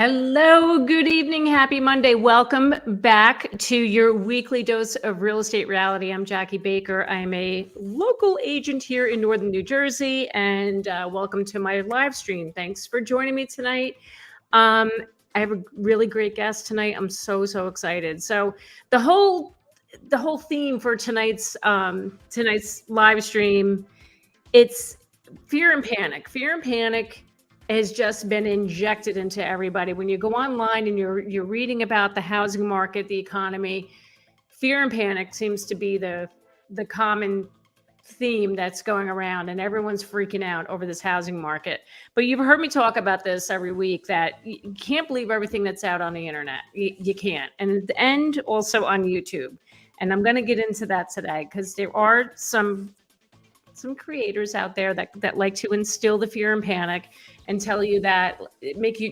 Hello, good evening, happy Monday. Welcome back to your weekly dose of real estate reality. I'm Jackie Baker. I'm a local agent here in Northern New Jersey, and welcome to my live stream. Thanks for joining me tonight. I have a really great guest tonight. I'm so excited. So the whole theme for tonight's live stream, it's fear and panic. Fear and panic has just been injected into everybody. When you go online and you're reading about the housing market, the economy, fear and panic seems to be the common theme that's going around, and everyone's freaking out over this housing market. But you've heard me talk about this every week, that you can't believe everything that's out on the internet. You can't. And also on YouTube. And I'm going to get into that today because there are some creators out there that like to instill the fear and panic and tell you that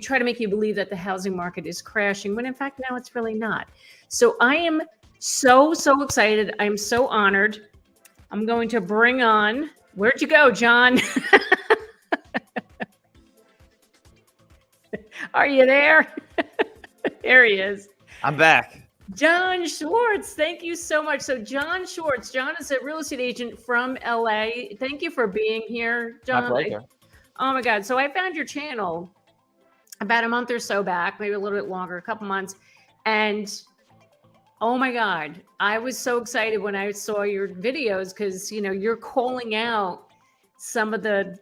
try to make you believe that the housing market is crashing, when in fact now it's really not. So I am so excited. I'm so honored. I'm going to bring on, where'd you go, Jon? Are you there? There he is. I'm back. Jon Schwartz, thank you so much. So Jon Schwartz, Jon is a real estate agent from LA. Thank you for being here, Jon. My pleasure. Oh my God. So I found your channel about a month or so back, maybe a little bit longer, a couple months. And oh my God, I was so excited when I saw your videos because, you know, you're calling out some of the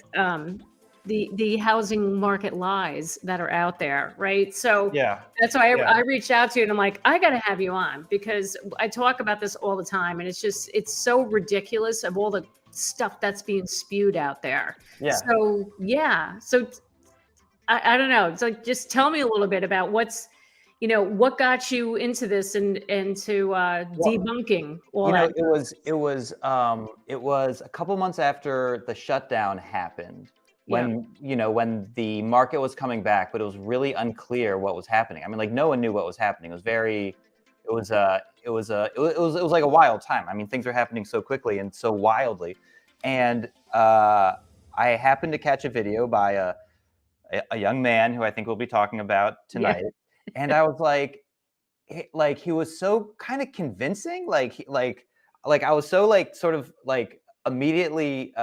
housing market lies that are out there, right? So yeah, that's why I reached out to you and I'm like, I got to have you on because I talk about this all the time, and it's so ridiculous of all the stuff that's being spewed out there. Yeah. So I don't know. It's like, just tell me a little bit about what got you into this and into debunking all that. It was a couple months after the shutdown happened. When the market was coming back, but it was really unclear what was happening. I mean, like, no one knew what was happening. It was like a wild time. I mean, things were happening so quickly and so wildly. And I happened to catch a video by a young man who I think we'll be talking about tonight. Yeah. And I was like he was so kind of convincing. Like I was so sort of immediately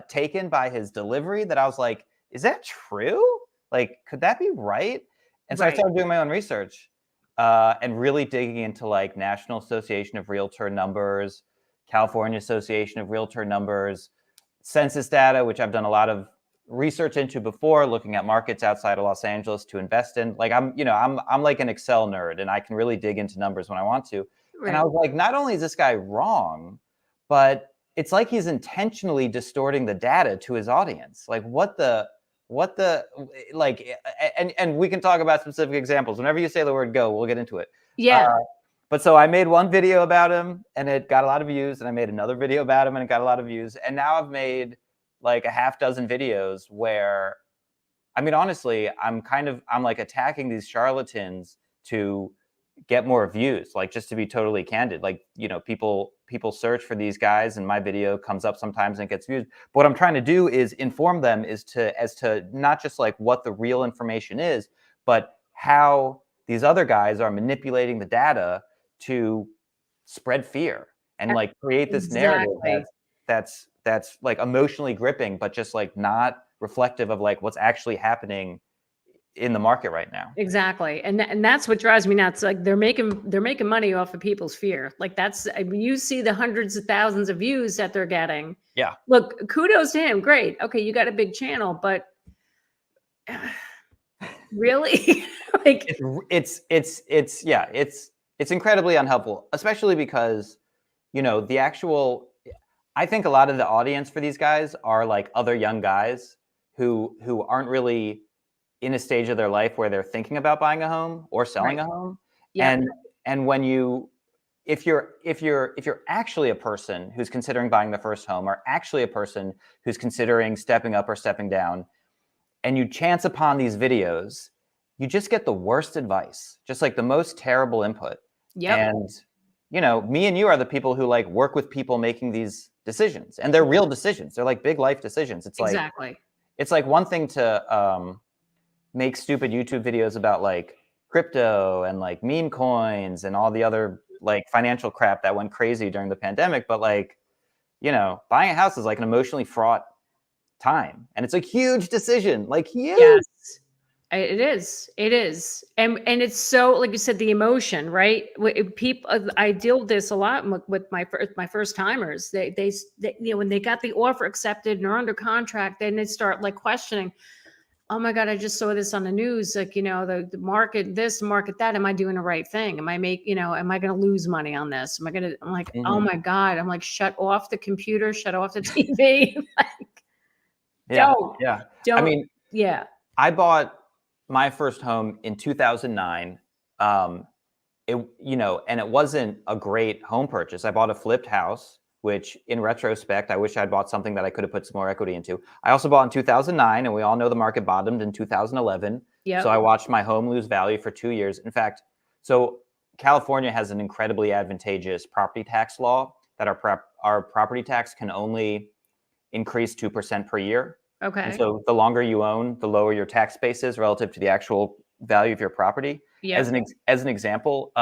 taken by his delivery that I was like, is that true? Like, could that be right? And so I started doing my own research and really digging into National Association of Realtor numbers, California Association of Realtor numbers, census data, which I've done a lot of research into before, looking at markets outside of Los Angeles to invest in. I'm like an Excel nerd, and I can really dig into numbers when I want to. Right. And I was like, not only is this guy wrong, but it's like he's intentionally distorting the data to his audience. And we can talk about specific examples. Whenever you say the word go, we'll get into it. Yeah. But so I made one video about him and it got a lot of views, and I made another video about him and it got a lot of views. And now I've made like a half dozen videos where, I mean, honestly, I'm attacking these charlatans to get more views, just to be totally candid. People search for these guys and my video comes up sometimes and gets views. But what I'm trying to do is inform them as to not just what the real information is, but how these other guys are manipulating the data to spread fear and create this narrative that's emotionally gripping, but just not reflective of what's actually happening in the market right now. Exactly. And that's what drives me nuts. They're making money off of people's fear. You see the hundreds of thousands of views that they're getting. Yeah. Look, kudos to him. Great. Okay. You got a big channel, but really? It's incredibly unhelpful, especially because, I think a lot of the audience for these guys are other young guys who aren't really in a stage of their life where they're thinking about buying a home or selling a home. Yeah. And when if you're actually a person who's considering buying the first home, or actually a person who's considering stepping up or stepping down, and you chance upon these videos, you just get the worst advice, just the most terrible input. Yeah. And me and you are the people who work with people making these decisions, and they're real decisions. They're big life decisions. It's exactly. It's one thing to make stupid YouTube videos about like crypto and like meme coins and all the other like financial crap that went crazy during the pandemic. But like, you know, buying a house is like an emotionally fraught time, and it's a huge decision, like huge. Yes. It is. It is. And it's so, like you said, the emotion, right? People, I deal with this a lot with my first timers. They, you know, when they got the offer accepted and are under contract, then they start like questioning, oh my God, I just saw this on the news. Like, you know, the market, this market, that, am I doing the right thing? Am I am I going to lose money on this? I'm like, oh my God, I'm like, shut off the computer, shut off the TV. Like, Yeah. Yeah. I don't. mean, Yeah. I bought my first home in 2009. And it wasn't a great home purchase. I bought a flipped house, which in retrospect, I wish I'd bought something that I could have put some more equity into. I also bought in 2009, and we all know the market bottomed in 2011. Yep. So I watched my home lose value for 2 years. In fact, so California has an incredibly advantageous property tax law that our property tax can only increase 2% per year. Okay. And so the longer you own, the lower your tax base is relative to the actual value of your property. Yeah. As an example,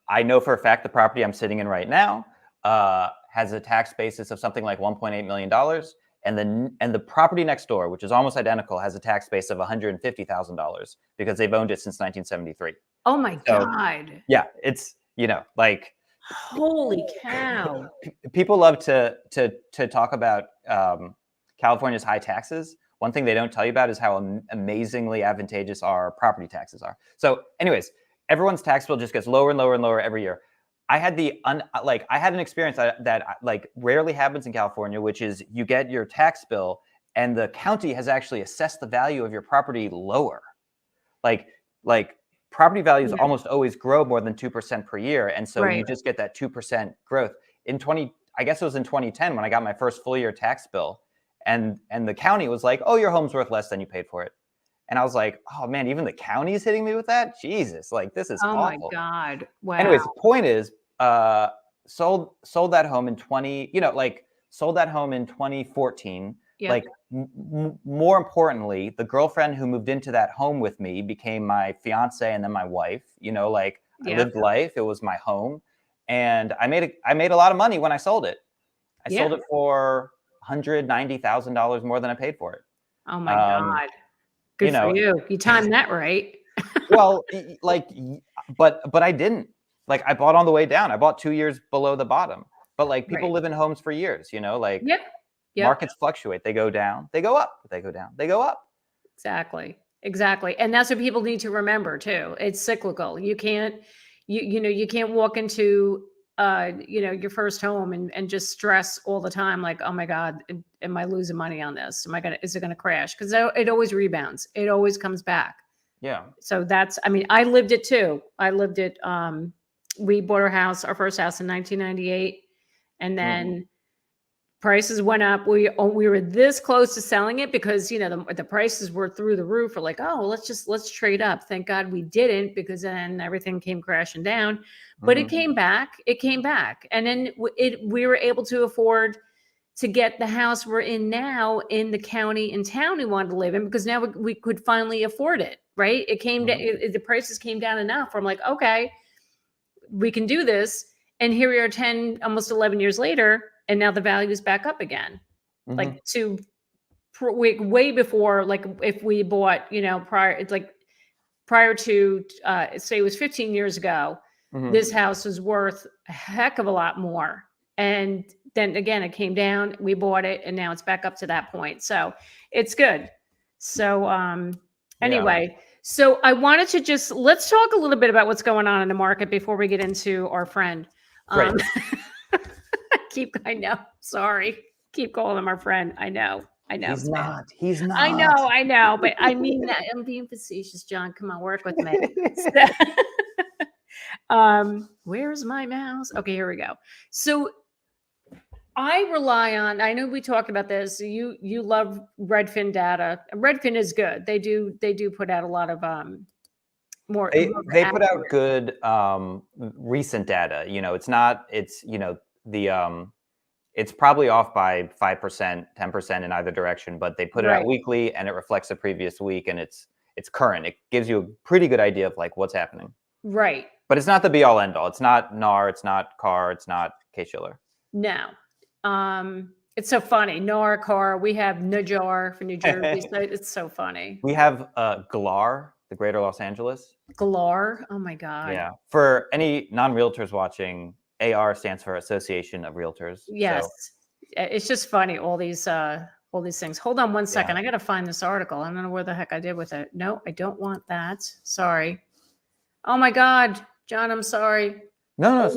I know for a fact the property I'm sitting in right now has a tax basis of something like $1.8 million. And the property next door, which is almost identical, has a tax base of $150,000 because they've owned it since 1973. Oh my God. Yeah, it's, like, holy cow. People love to talk about California's high taxes. One thing they don't tell you about is how amazingly advantageous our property taxes are. So anyways, everyone's tax bill just gets lower and lower and lower every year. I had an experience that like rarely happens in California, which is you get your tax bill and the county has actually assessed the value of your property lower. Like property values almost always grow more than 2% per year. And so you just get that 2% growth. I guess it was in 2010 when I got my first full year tax bill, and the county was like, oh, your home's worth less than you paid for it. And I was like, oh man, even the county's hitting me with that? Jesus, like this is awful. My God. Wow. Anyways, the point is, sold that home in 2014. Yep. Like more importantly, the girlfriend who moved into that home with me became my fiance and then my wife. I lived life. It was my home, and I made a lot of money when I sold it. I sold it for $190,000 more than I paid for it. Oh my God. Good for you. You timed that right. Well, but I didn't. Like I bought on the way down. I bought 2 years below the bottom. But like people live in homes for years, markets fluctuate. They go down, they go up, they go down, they go up. Exactly. And that's what people need to remember too. It's cyclical. You can't, you can't walk into, your first home and just stress all the time. Like, oh my God, am I losing money on this? Is it going to crash? Because it always rebounds. It always comes back. Yeah. So I lived it too. We bought our first house in 1998, and then prices went up. We were this close to selling it because, the prices were through the roof. We're like, oh, let's trade up. Thank God we didn't, because then everything came crashing down, but it came back. And then we were able to afford to get the house we're in now in the county and town we wanted to live in, because now we could finally afford it. Right. It came down, the prices came down enough where I'm like, okay, we can do this. And here we are 10, almost 11 years later. And now the value is back up again, like way before, like if we bought, prior to, say it was 15 years ago, this house was worth a heck of a lot more. And then again, it came down, we bought it, and now it's back up to that point. So it's good. So anyway, so I wanted to let's talk a little bit about what's going on in the market before we get into our friend. Right. I know. Sorry. Keep calling him our friend. I know. He's not. He's not. I know. But I mean that. I'm being facetious, John. Come on, work with me. Where's my mouse? Okay, here we go. So I know we talked about this. You love Redfin data. Redfin is good. They do put out a lot of more. They put out good recent data. It's probably off by 5%, 10% in either direction, but they put it out weekly and it reflects the previous week and it's current. It gives you a pretty good idea of like what's happening. Right. But it's not the be all end all. It's not NAR, it's not CAR, it's not Case-Shiller. No. It's so funny. NAR, CAR, we have NAJAR for New Jersey. So it's so funny. We have GLAR, the Greater Los Angeles. GLAR. Oh my God. Yeah. For any non-realtors watching, AR stands for Association of Realtors. Yes. So. It's just funny, all these things. Hold on one second. Yeah. I got to find this article. I don't know where the heck I did with it. No, I don't want that. Sorry. Oh my God, John, I'm sorry. No,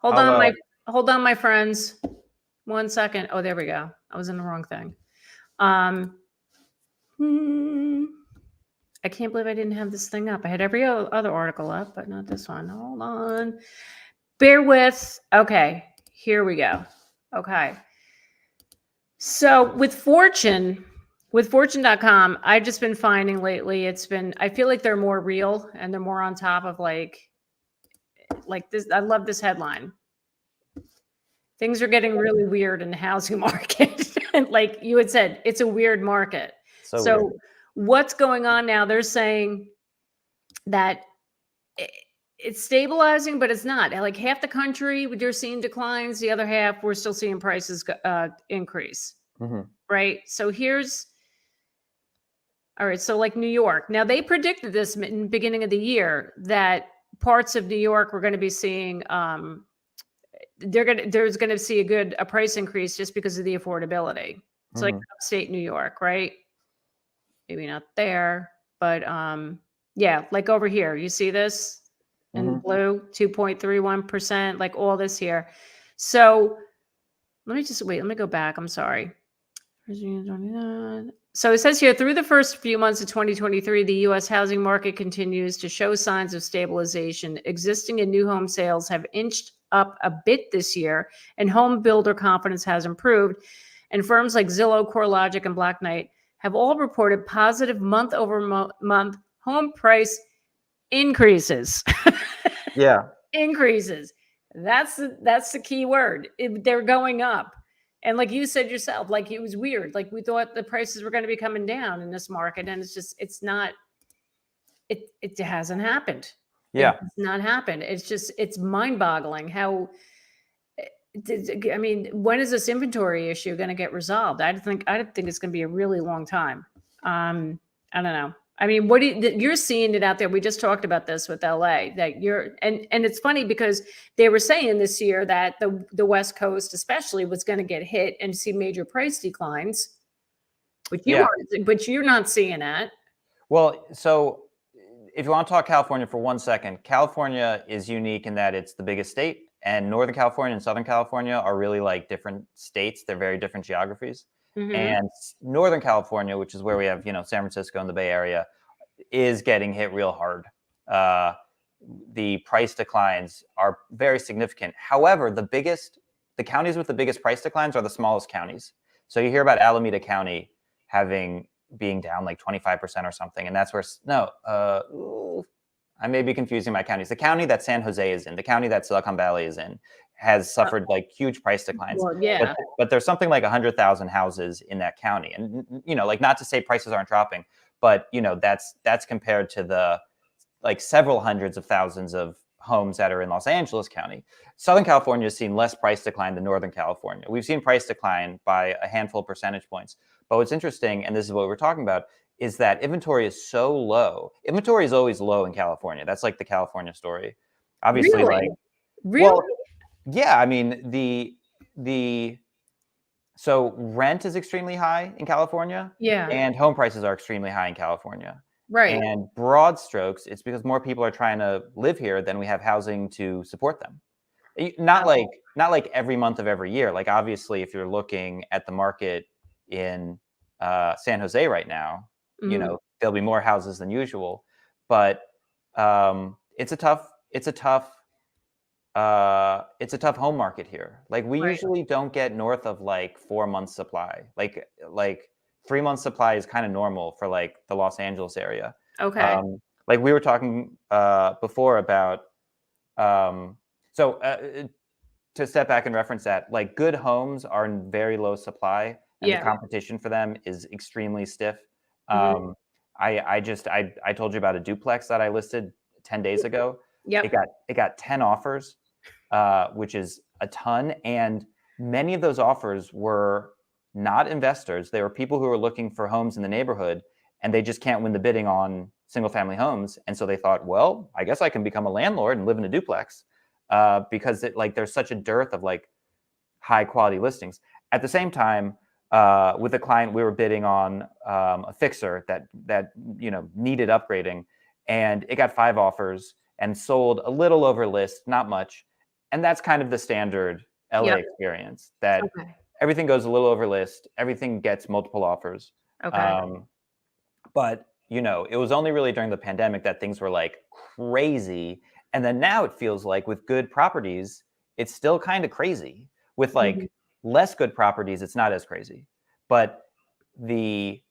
Hold on, my friends. 1 second. Oh, there we go. I was in the wrong thing. I can't believe I didn't have this thing up. I had every other article up, but not this one. Hold on. Bear with. Okay, here we go. Okay. So with Fortune.com, I've just been finding lately, I feel like they're more real and they're more on top of like this. I love this headline. Things are getting really weird in the housing market. And like you had said, it's a weird market. So what's going on now? They're saying that it's stabilizing, but it's not. Like half the country, you're seeing declines. The other half, we're still seeing prices increase. Mm-hmm. Right? So all right. So like New York. Now they predicted this in the beginning of the year that parts of New York were going to be seeing, there's going to see a price increase just because of the affordability. It's like upstate New York, right? Maybe not there, but yeah, like over here, you see this in blue, 2.31%, like all this here. So let me go back. I'm sorry. So it says here, through the first few months of 2023, the U.S. housing market continues to show signs of stabilization. Existing and new home sales have inched up a bit this year, and home builder confidence has improved. And firms like Zillow, CoreLogic, and Black Knight have all reported positive month-over-month home price increases. Yeah. Increases. That's the key word. They're going up. And like you said yourself, like it was weird. Like we thought the prices were going to be coming down in this market. And it's not, it hasn't happened. Yeah. It's not happened. It's mind boggling how, I mean, when is this inventory issue going to get resolved? I think it's going to be a really long time. I don't know. I mean, you're seeing it out there. We just talked about this with LA that and it's funny because they were saying this year that the West Coast especially was going to get hit and see major price declines, but you're not seeing that. Well, so if you want to talk California for 1 second, California is unique in that it's the biggest state, and Northern California and Southern California are really like different states. They're very different geographies. Mm-hmm. And Northern California, which is where we have, San Francisco and the Bay Area, is getting hit real hard. The price declines are very significant. However, the counties with the biggest price declines are the smallest counties. So you hear about Alameda County being down like 25% or something. And that's where, I may be confusing my counties. The county that San Jose is in, the county that Silicon Valley is in, has suffered like huge price declines. Well, yeah. But there's something like 100,000 houses in that county. And, like not to say prices aren't dropping, but, that's compared to the like several hundreds of thousands of homes that are in Los Angeles County. Southern California has seen less price decline than Northern California. We've seen price decline by a handful of percentage points. But what's interesting, and this is what we're talking about, is that inventory is so low. Inventory is always low in California. That's like the California story. Obviously, really? Well, yeah, I mean, so rent is extremely high in California. Yeah. And home prices are extremely high in California. Right. And broad strokes, it's because more people are trying to live here than we have housing to support them. Not like every month of every year. Like obviously, if you're looking at the market in San Jose right now, there'll be more houses than usual. But it's a tough home market here. Like we usually don't get north of like 4 months supply. Like 3 months supply is kind of normal for like the Los Angeles area. Okay. Like we were talking before about, to to step back and reference that, like good homes are in very low supply, and the competition for them is extremely stiff. Mhm. I told you about a duplex that I listed 10 days ago. Yep. It got 10 offers, which is a ton, and many of those offers were not investors. They were people who were looking for homes in the neighborhood, and they just can't win the bidding on single family homes, and so they thought, well, I guess I can become a landlord and live in a duplex, because there's such a dearth of like high quality listings. At the same time, with a client, we were bidding on a fixer that needed upgrading, and it got 5 offers and sold a little over list, not much. And that's kind of the standard LA Yep. experience, that Okay. everything goes a little over list, everything gets multiple offers. Okay. But it was only really during the pandemic that things were like crazy. And then now it feels like with good properties, it's still kind of crazy. With like less good properties, it's not as crazy. But the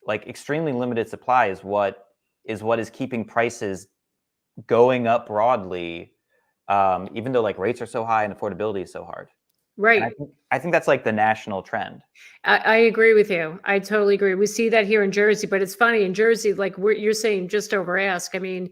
like extremely limited supply is what is keeping prices going up broadly, even though like rates are so high and affordability is so hard. And Right. I think that's like the national trend. I agree with you. I totally agree. We see that here in Jersey, but it's funny in Jersey, like you're saying, just over ask. I mean,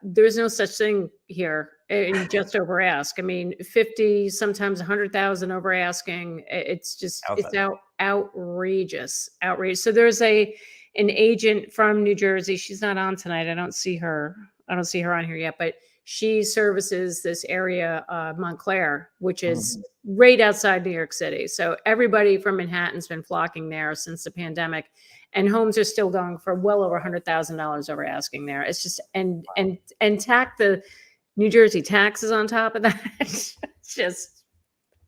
there's no such thing here in just over ask. I mean, 50, sometimes 100,000 over asking. It's just, it's Outside. outrageous, outrageous. So there's an agent from New Jersey. She's not on tonight. I don't see her. I don't see her on here yet, but she services this area, Montclair, which is right outside New York City. So everybody from Manhattan's been flocking there since the pandemic, and homes are still going for well over $100,000 over asking there. It's just and tack the New Jersey taxes on top of that. It's just,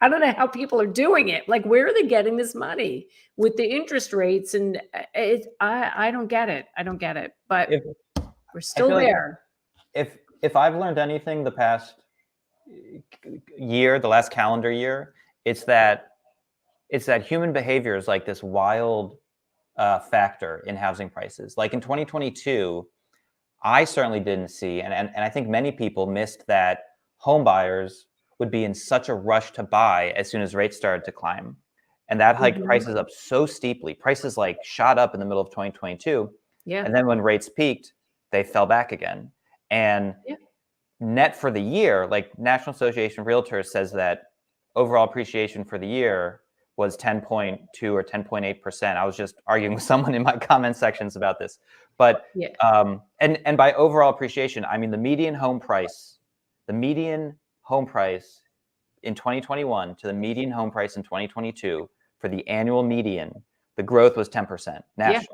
I don't know how people are doing it. Like, where are they getting this money with the interest rates? And I don't get it. I don't get it. But we're still there. If I've learned anything the past year, the last calendar year, it's that human behavior is like this wild factor in housing prices. Like in 2022, I certainly didn't see, and I think many people missed, that home buyers would be in such a rush to buy as soon as rates started to climb. And that hiked prices up so steeply. Prices like shot up in the middle of 2022. Yeah. And then when rates peaked, they fell back again. And net for the year, like National Association of Realtors says that overall appreciation for the year was 10.2 or 10.8%. I was just arguing with someone in my comment sections about this. But and by overall appreciation, I mean the median home price in 2021 to the median home price in 2022 for the annual median, the growth was 10% nationally.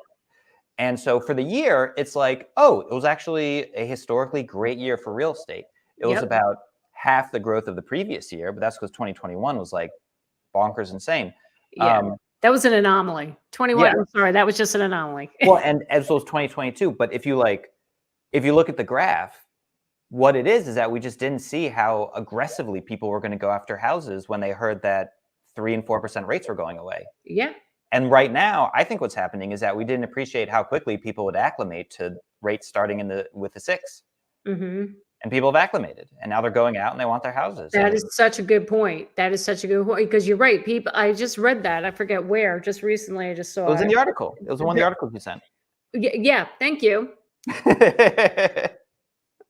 And so for the year, it's like, oh, it was actually a historically great year for real estate. It was about half the growth of the previous year, but that's because 2021 was like bonkers insane. That was an anomaly. 21. I'm sorry, that was just an anomaly. Well, and so was 2022. But if you look at the graph, what it is that we just didn't see how aggressively people were going to go after houses when they heard that 3% and 4% rates were going away. Yeah. And right now, I think what's happening is that we didn't appreciate how quickly people would acclimate to rates starting with the 6. And people have acclimated, and now they're going out and they want their houses. That is such a good point. That is such a good point, because you're right. People, I just read that. I forget where. Just recently, I just saw it. Was in the article. It was one of the articles you sent. Yeah. Thank you.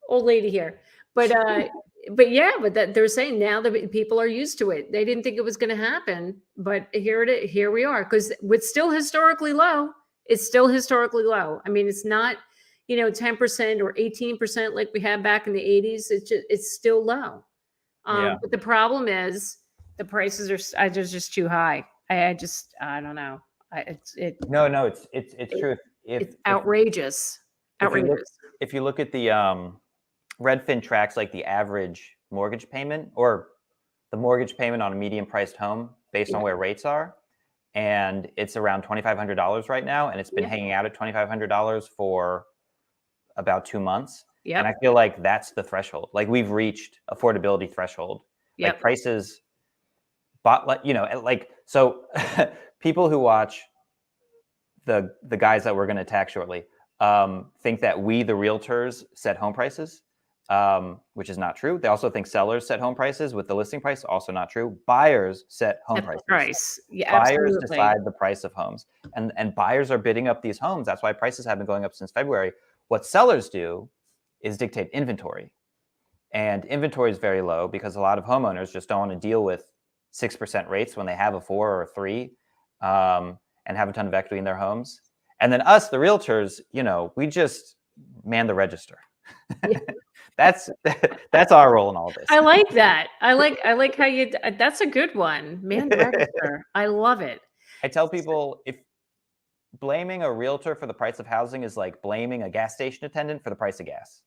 Old lady here. But that they're saying now that people are used to it. They didn't think it was going to happen, but here it is. Here we are, because it's still historically low. It's still historically low. I mean, it's not 10% or 18% like we had back in the 80s. It's still low. But the problem is the prices are just too high. I don't know. No, it's true. It's outrageous. Outrageous. If you look at the Redfin tracks like the average mortgage payment, or the mortgage payment on a medium priced home based on where rates are, and it's around $2,500 right now, and it's been hanging out at $2,500 for about 2 months. And I feel like that's the threshold. Like, we've reached affordability threshold. Like prices, so people who watch the guys that we're going to attack shortly think that we, the realtors, set home prices. which is not true. They also think sellers set home prices with the listing price, also not true. Buyers set home prices. Price. Yeah, buyers absolutely. decide the price of homes, and buyers are bidding up these homes. That's why prices have been going up since February. What sellers do is dictate inventory, and inventory is very low because a lot of homeowners just don't want to deal with 6% rates when they have a 4 or a 3, and have a ton of equity in their homes. And then us, the realtors, we just man the register. Yeah. That's our role in all this. I like that. I like how you. That's a good one, man. Register. I love it. I tell people, if blaming a realtor for the price of housing is like blaming a gas station attendant for the price of gas.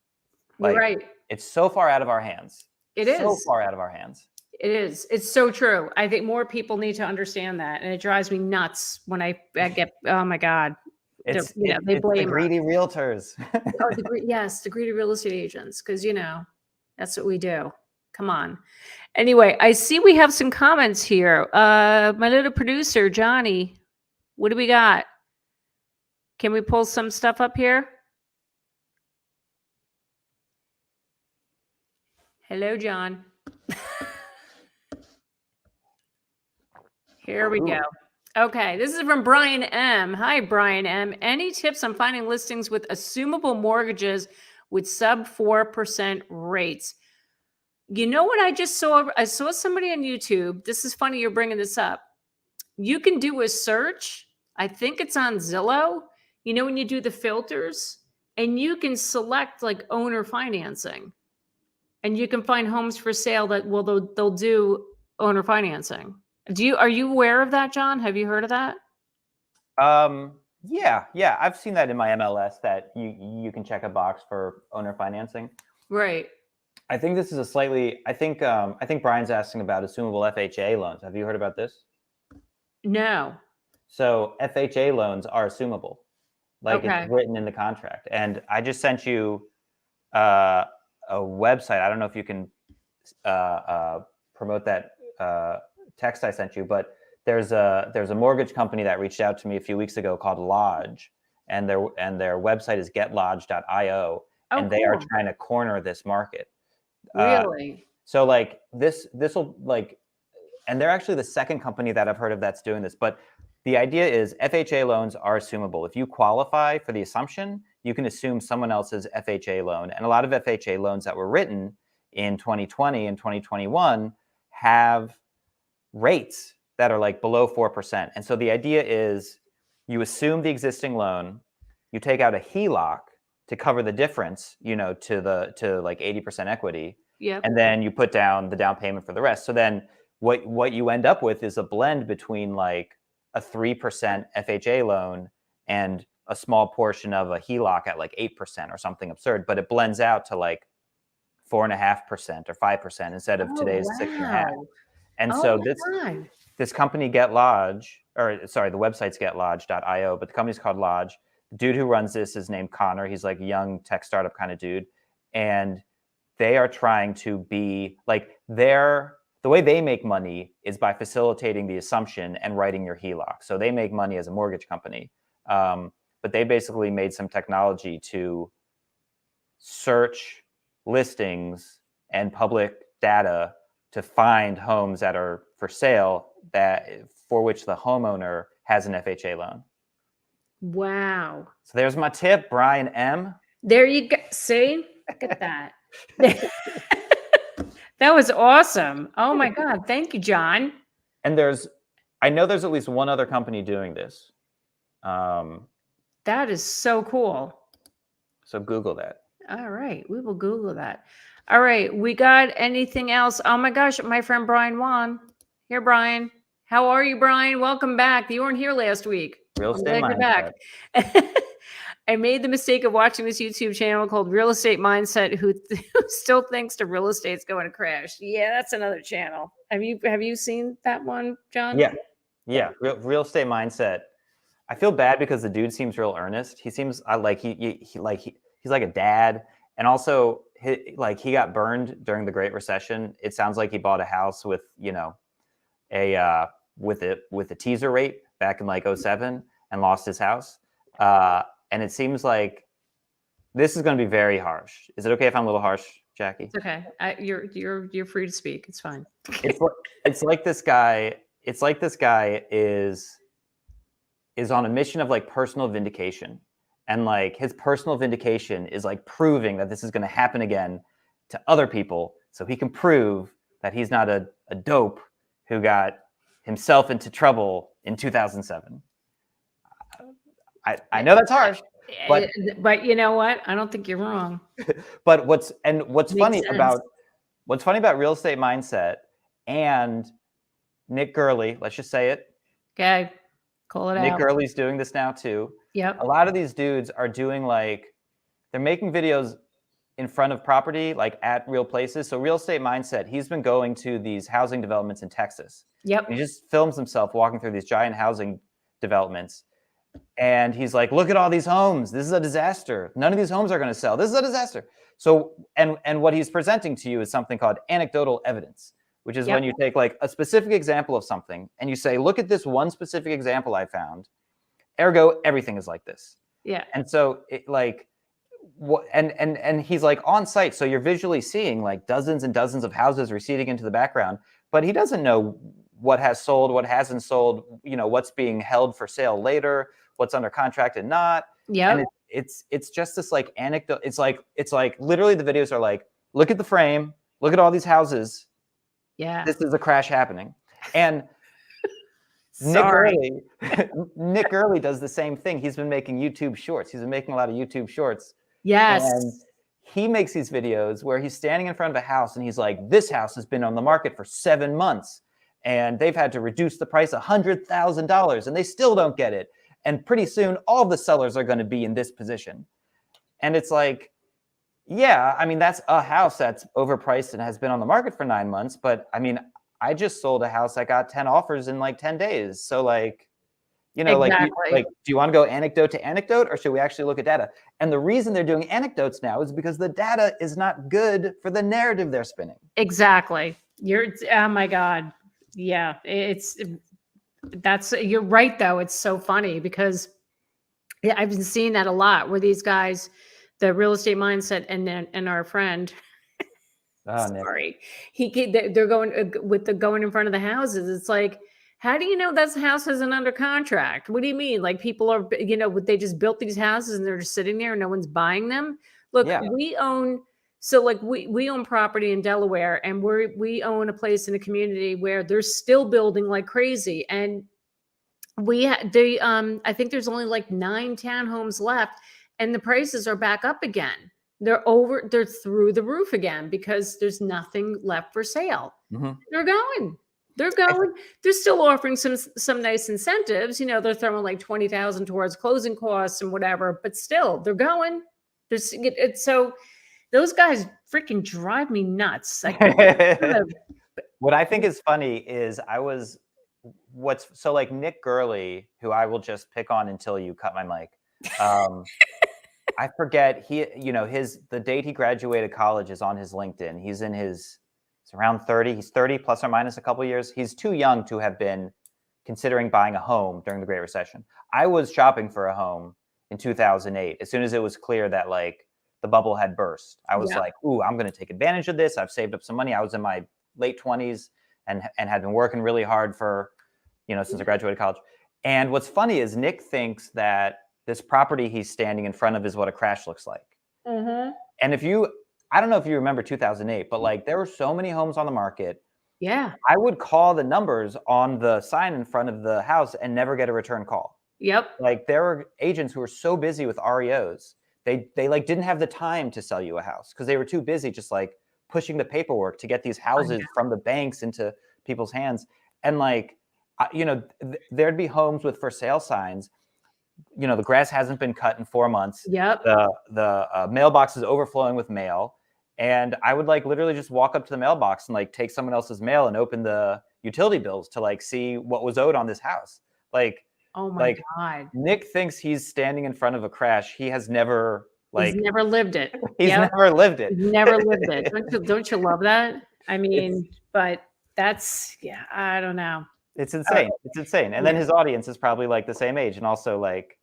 Like, right. It's so far out of our hands. It is so far out of our hands. It is. It's so true. I think more people need to understand that, and it drives me nuts when I get. Oh my God. They blame the greedy realtors. Yes, the greedy real estate agents, because that's what we do. Come on. Anyway, I see we have some comments here. My little producer, Johnny, what do we got? Can we pull some stuff up here? Hello, John. Here we go. Okay, this is from Brian M. Hi, Brian M. Any tips on finding listings with assumable mortgages with sub 4% rates? You know what I just saw? I saw somebody on YouTube. This is funny you're bringing this up. You can do a search. I think it's on Zillow. When you do the filters, and you can select like owner financing, and you can find homes for sale that they'll do owner financing. Are you aware of that, John? Have you heard of that? Yeah. I've seen that in my MLS that you can check a box for owner financing. Right. I think this is I think Brian's asking about assumable FHA loans. Have you heard about this? No. So FHA loans are assumable. Like, okay. It's written in the contract. And I just sent you a website. I don't know if you can promote that text I sent you, but there's a mortgage company that reached out to me a few weeks ago called Lodge, and their website is getlodge.io, and they are trying to corner this market. Really? So like this will like, and they're actually the second company that I've heard of that's doing this. But the idea is FHA loans are assumable. If you qualify for the assumption, you can assume someone else's FHA loan. And a lot of FHA loans that were written in 2020 and 2021 have rates that are like below 4%. And so the idea is you assume the existing loan, you take out a HELOC to cover the difference, to like 80% equity. Yeah. And then you put down the down payment for the rest. So then what you end up with is a blend between like a 3% FHA loan and a small portion of a HELOC at like 8% or something absurd, but it blends out to like 4.5% or 5% instead of today's 6.5%. And so this company the website's getlodge.io, but the company's called Lodge. The dude who runs this is named Connor. He's like a young tech startup kind of dude. And they are trying to be like the way they make money is by facilitating the assumption and writing your HELOC. So they make money as a mortgage company. But they basically made some technology to search listings and public data to find homes that are for sale for which the homeowner has an FHA loan. Wow. So there's my tip, Brian M. There you go. See? Look at that. That was awesome. Oh my God. Thank you, John. And I know there's at least one other company doing this. That is so cool. So Google that. All right. We will Google that. All right. We got anything else? Oh my gosh. My friend Brian Wan. Here, Brian. How are you, Brian? Welcome back. You weren't here last week. Real estate mindset. I made the mistake of watching this YouTube channel called Real Estate Mindset, who still thinks the real estate's going to crash. Yeah, that's another channel. Have you seen that one, John? Yeah. Real Estate Mindset. I feel bad because the dude seems real earnest. He seems like he's like a dad, and also he got burned during the Great Recession. It sounds like he bought a house with with a teaser rate back in like 2007 and lost his house. And it seems like this is going to be very harsh. Is it okay if I'm a little harsh, Jackie. It's okay. You're free to speak. It's fine. It's like this guy. It's like this guy is on a mission of like personal vindication, and like his personal vindication is like proving that this is going to happen again to other people, so he can prove that he's not a dope who got himself into trouble in 2007. I know that's harsh, but you know what? I don't think you're wrong. But what's funny sense. about Real Estate Mindset and Nick Gurley, let's just say it. Okay, call it out. Nick Gurley's doing this now too. Yep. A lot of these dudes are doing like, they're making videos in front of property, like at real places. So Real Estate Mindset, he's been going to these housing developments in Texas. Yep. He just films himself walking through these giant housing developments. And he's like, look at all these homes. This is a disaster. None of these homes are going to sell. This is a disaster. So, and what he's presenting to you is something called anecdotal evidence, which is when you take like a specific example of something and you say, look at this one specific example I found. Ergo, everything is like this. Yeah. And so it like, what, and he's like on site. So you're visually seeing like dozens and dozens of houses receding into the background, but he doesn't know what has sold, what hasn't sold, you know, what's being held for sale later, what's under contract and not. Yeah. And it's just this like anecdote. It's like literally the videos are like, look at the frame, look at all these houses. Yeah. This is a crash happening. And Sorry. Nick Gurley does the same thing. He's been making YouTube shorts. He's been making a lot of YouTube shorts. Yes. And he makes these videos where he's standing in front of a house and he's like, this house has been on the market for 7 months and they've had to reduce the price $100,000 and they still don't get it. And pretty soon all the sellers are going to be in this position. And it's like, yeah, I mean, that's a house that's overpriced and has been on the market for 9 months. But I mean, I just sold a house that got 10 offers in like 10 days. So like, you know, exactly. like, do you want to go anecdote to anecdote or should we actually look at data? And the reason they're doing anecdotes now is because the data is not good for the narrative they're spinning. Exactly. Oh my God. Yeah, you're right though. It's so funny because I've been seeing that a lot where these guys, the Real Estate Mindset and our friend, sorry, they're going with the going in front of the houses. It's like, how do you know that house isn't under contract? What do you mean? Like people are, you know, they just built these houses and they're just sitting there and no one's buying them. Look, we own property in Delaware and we own a place in a community where they're still building like crazy. And I think there's only like 9 townhomes left and the prices are back up again. They're through the roof again because there's nothing left for sale. Mm-hmm. They're going. They're still offering some nice incentives. You know, they're throwing like $20,000 towards closing costs and whatever, but still they're going. So those guys freaking drive me nuts. What I think is funny is like Nick Gurley, who I will just pick on until you cut my mic. I forget the date he graduated college is on his LinkedIn. He's around 30. He's 30 plus or minus a couple of years. He's too young to have been considering buying a home during the Great Recession. I was shopping for a home in 2008. As soon as it was clear that like the bubble had burst, I was like, ooh, I'm going to take advantage of this. I've saved up some money. I was in my late 20s and had been working really hard for, since I graduated college. And what's funny is Nick thinks that this property he's standing in front of is what a crash looks like. Mm-hmm. And I don't know if you remember 2008, but like there were so many homes on the market. Yeah. I would call the numbers on the sign in front of the house and never get a return call. Yep. Like there were agents who were so busy with REOs. They like didn't have the time to sell you a house because they were too busy just like pushing the paperwork to get these houses from the banks into people's hands. And like, there'd be homes with for sale signs. The grass hasn't been cut in 4 months. Yep. The mailbox is overflowing with mail. And I would like literally just walk up to the mailbox and like take someone else's mail and open the utility bills to like see what was owed on this house. Like, oh my God. Nick thinks he's standing in front of a crash. He has never he's never lived it. He's never lived it. He's never lived it. Don't you love that? I mean, but that's, I don't know. It's insane. It's insane. And then his audience is probably like the same age and also like,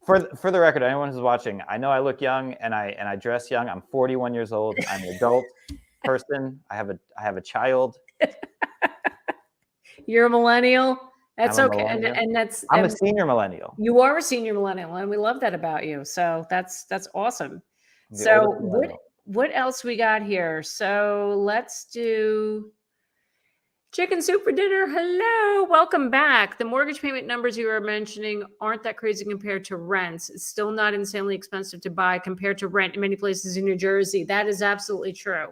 For the record, anyone who's watching, I know I look young and I dress young. I'm 41 years old. I'm an adult person. I have a child. You're a millennial. That's I'm a okay, millennial. and that's I'm a senior millennial. you are a senior millennial, and we love that about you. So that's awesome. The So oldest millennial. what else we got here? So let's do chicken soup for dinner. Hello, welcome back. The mortgage payment numbers you were mentioning aren't that crazy compared to rents. It's still not insanely expensive to buy compared to rent in many places in New Jersey. That is absolutely true.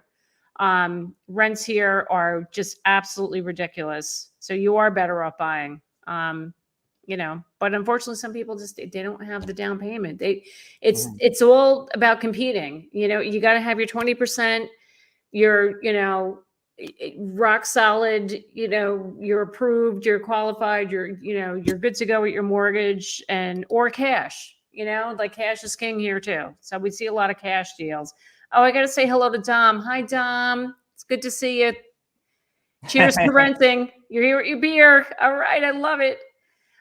Rents here are just absolutely ridiculous. So you are better off buying. But unfortunately, some people just they don't have the down payment. It's all about competing. You got to have your 20%. You're rock solid. You're approved. You're qualified. You're good to go with your mortgage or cash. Like cash is king here too. So we see a lot of cash deals. Oh, I got to say hello to Dom. Hi, Dom. It's good to see you. Cheers to renting. You're here with your beer. All right. I love it.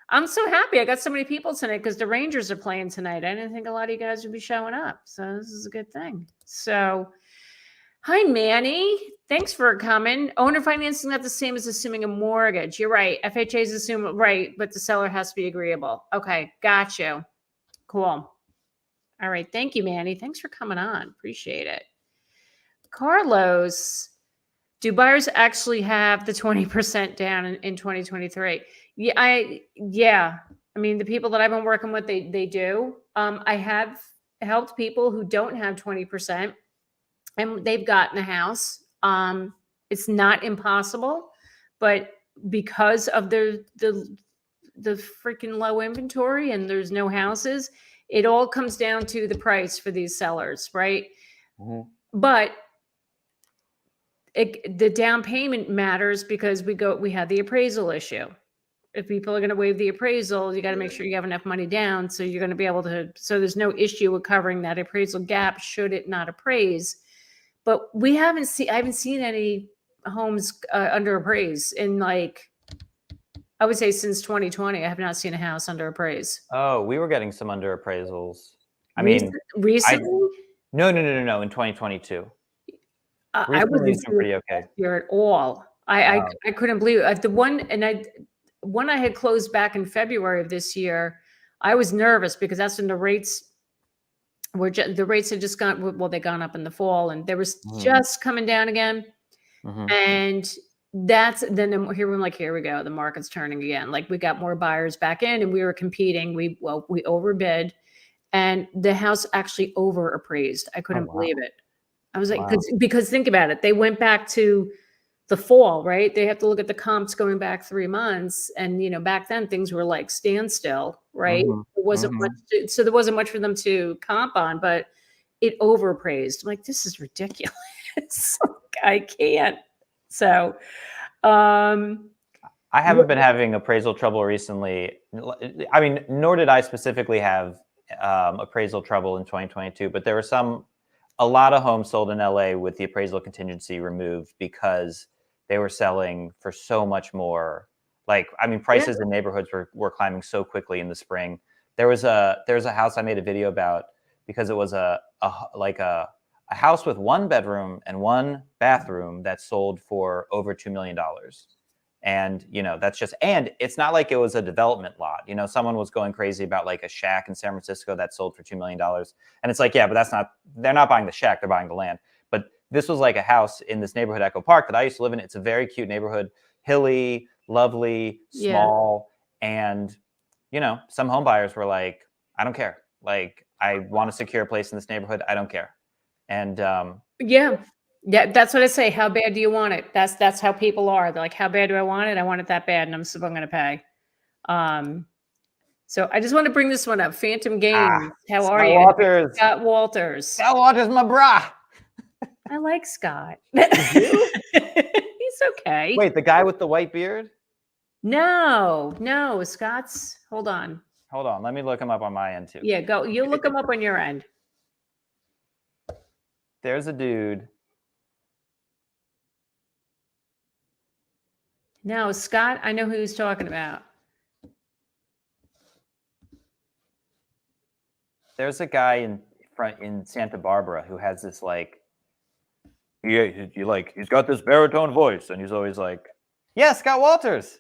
I'm so happy. I got so many people tonight because the Rangers are playing tonight. I didn't think a lot of you guys would be showing up. So this is a good thing. So, hi, Manny. Thanks for coming. Owner financing not the same as assuming a mortgage. You're right. FHA's assume right, but the seller has to be agreeable. Okay. Got you. Cool. All right. Thank you, Manny. Thanks for coming on. Appreciate it. Carlos, do buyers actually have the 20% down in 2023? Yeah. I mean, the people that I've been working with, they do. I have helped people who don't have 20% and they've gotten a house. It's not impossible, but because of the freaking low inventory and there's no houses, it all comes down to the price for these sellers, right? Mm-hmm. But the down payment matters because we had the appraisal issue. If people are going to waive the appraisal, you got to make sure you have enough money down. So you're going to be able to, so there's no issue with covering that appraisal gap should it not appraise. But I haven't seen any homes under appraise in I would say since 2020, I have not seen a house under appraise. Oh, we were getting some under appraisals. I mean, recently? No. In 2022. I wasn't pretty okay here at all. I couldn't believe it. The one I had closed back in February of this year, I was nervous because that's when the rates had just they'd gone up in the fall and they was just coming down again. And then here we're like, here we go. The market's turning again. Like we got more buyers back in and we were competing. We overbid and the house actually over appraised. I couldn't believe it. I was like, because think about it. They went back to the fall, right? They have to look at the comps going back 3 months. And, back then things were like standstill, right? There wasn't much. So there wasn't much for them to comp on, but it overappraised. I'm like, this is ridiculous. I can't. So, I haven't been having appraisal trouble recently. I mean, nor did I specifically have appraisal trouble in 2022, but there were a lot of homes sold in LA with the appraisal contingency removed because they were selling for so much more. Prices in neighborhoods were climbing so quickly in the spring. There was a house I made a video about because it was a house with 1 bedroom and 1 bathroom that sold for over $2 million. And, and it's not like it was a development lot. Someone was going crazy about like a shack in San Francisco that sold for $2 million. And it's like, yeah, but they're not buying the shack, they're buying the land. But this was like a house in this neighborhood, Echo Park, that I used to live in. It's a very cute neighborhood, hilly, lovely, small. Yeah. And, some home buyers were like, I don't care. Like, I want to secure a place in this neighborhood. I don't care. And, yeah, that's what I say. How bad do you want it? That's how people are. They're like, how bad do I want it? I want it that bad, and I'm going to pay. So I just want to bring this one up. Phantom Games. How are you? Walters. Scott Walters. Scott Walters, my brah. I like Scott. He's okay. Wait, the guy with the white beard? No. Scott's. Hold on. Let me look him up on my end too. Yeah, go. You look him up on your end. There's a dude. No, Scott, I know who he's talking about. there's a guy in Santa Barbara who has this like, he's got this baritone voice, and he's always like, yeah, Scott Walters.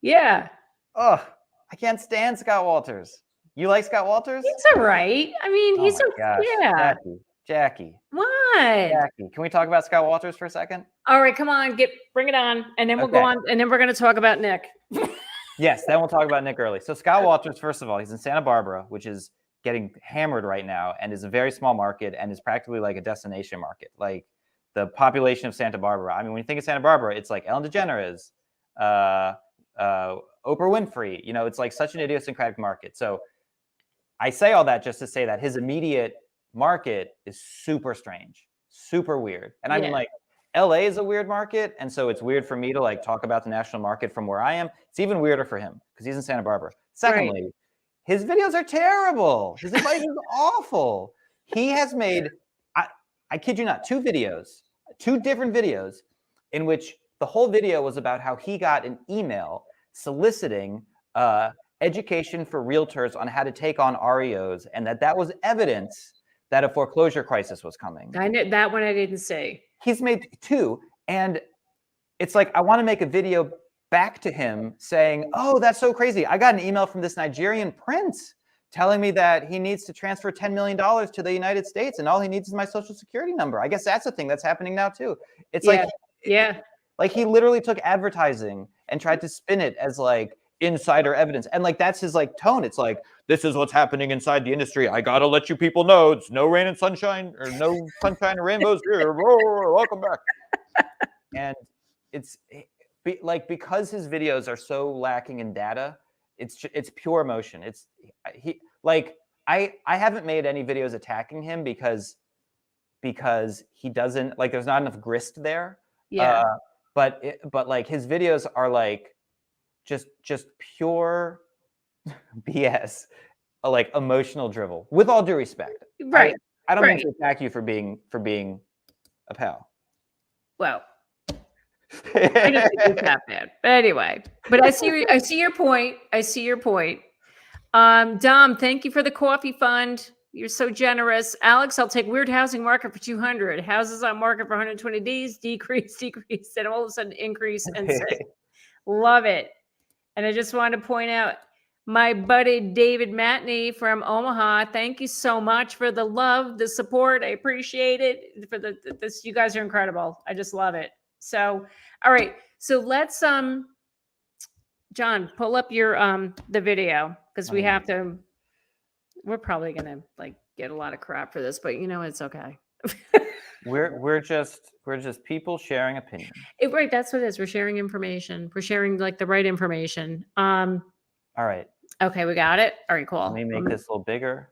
Yeah. Oh, I can't stand Scott Walters. You like Scott Walters? He's all right. I mean, Oh my gosh. yeah. Jackie. What? Jackie, can we talk about Scott Walters for a second? All right, come on, bring it on, and then we'll go on, and then we're going to talk about Nick. Yes, then we'll talk about Nick early. So Scott Walters, first of all, he's in Santa Barbara, which is getting hammered right now, and is a very small market, and is practically like a destination market. Like the population of Santa Barbara. I mean, when you think of Santa Barbara, it's like Ellen DeGeneres, Oprah Winfrey. You know, it's like such an idiosyncratic market. So I say all that just to say that his immediate market is super strange, super weird. And I mean, like, LA is a weird market, and so it's weird for me to like talk about the national market from where I am. It's even weirder for him because he's in Santa Barbara. Secondly, his videos are terrible. His advice is awful. He has made, I kid you not, two different videos in which the whole video was about how he got an email soliciting education for realtors on how to take on REOs, and that was evidence that a foreclosure crisis was coming. I know that one I didn't say. He's made two, and it's like, I want to make a video back to him saying, oh, that's so crazy. I got an email from this Nigerian prince telling me that he needs to transfer $10 million to the United States, and all he needs is my social security number. I guess that's a thing that's happening now too. It's like he literally took advertising and tried to spin it as like insider evidence. And like, that's his like tone. It's like, this is what's happening inside the industry. I got to let you people know it's no rain and sunshine, or no sunshine and rainbows here. Welcome back. And it's like, because his videos are so lacking in data, it's pure emotion. I haven't made any videos attacking him because he doesn't, like, there's not enough grist there. But like, his videos are like just pure BS, like emotional drivel. With all due respect, right? I don't mean to attack you for being a pal. Well, I don't think it's that bad, but anyway. But I see your point. I see your point. Dom, thank you for the coffee fund. You're so generous. Alex, I'll take weird housing market for 200. Houses on market for 120 days, decrease, and all of a sudden increase and say, love it. And I just want to point out my buddy David Matney from Omaha. Thank you so much for the love, the support. I appreciate it. For this, you guys are incredible. I just love it. So, all right. So let's John, pull up your the video, because we have to. We're probably gonna like get a lot of crap for this, but you know, it's okay. We're just people sharing opinion. Right, that's what it is. We're sharing information. We're sharing like the right information. All right. Okay, we got it. All right, cool. Let me make this a little bigger.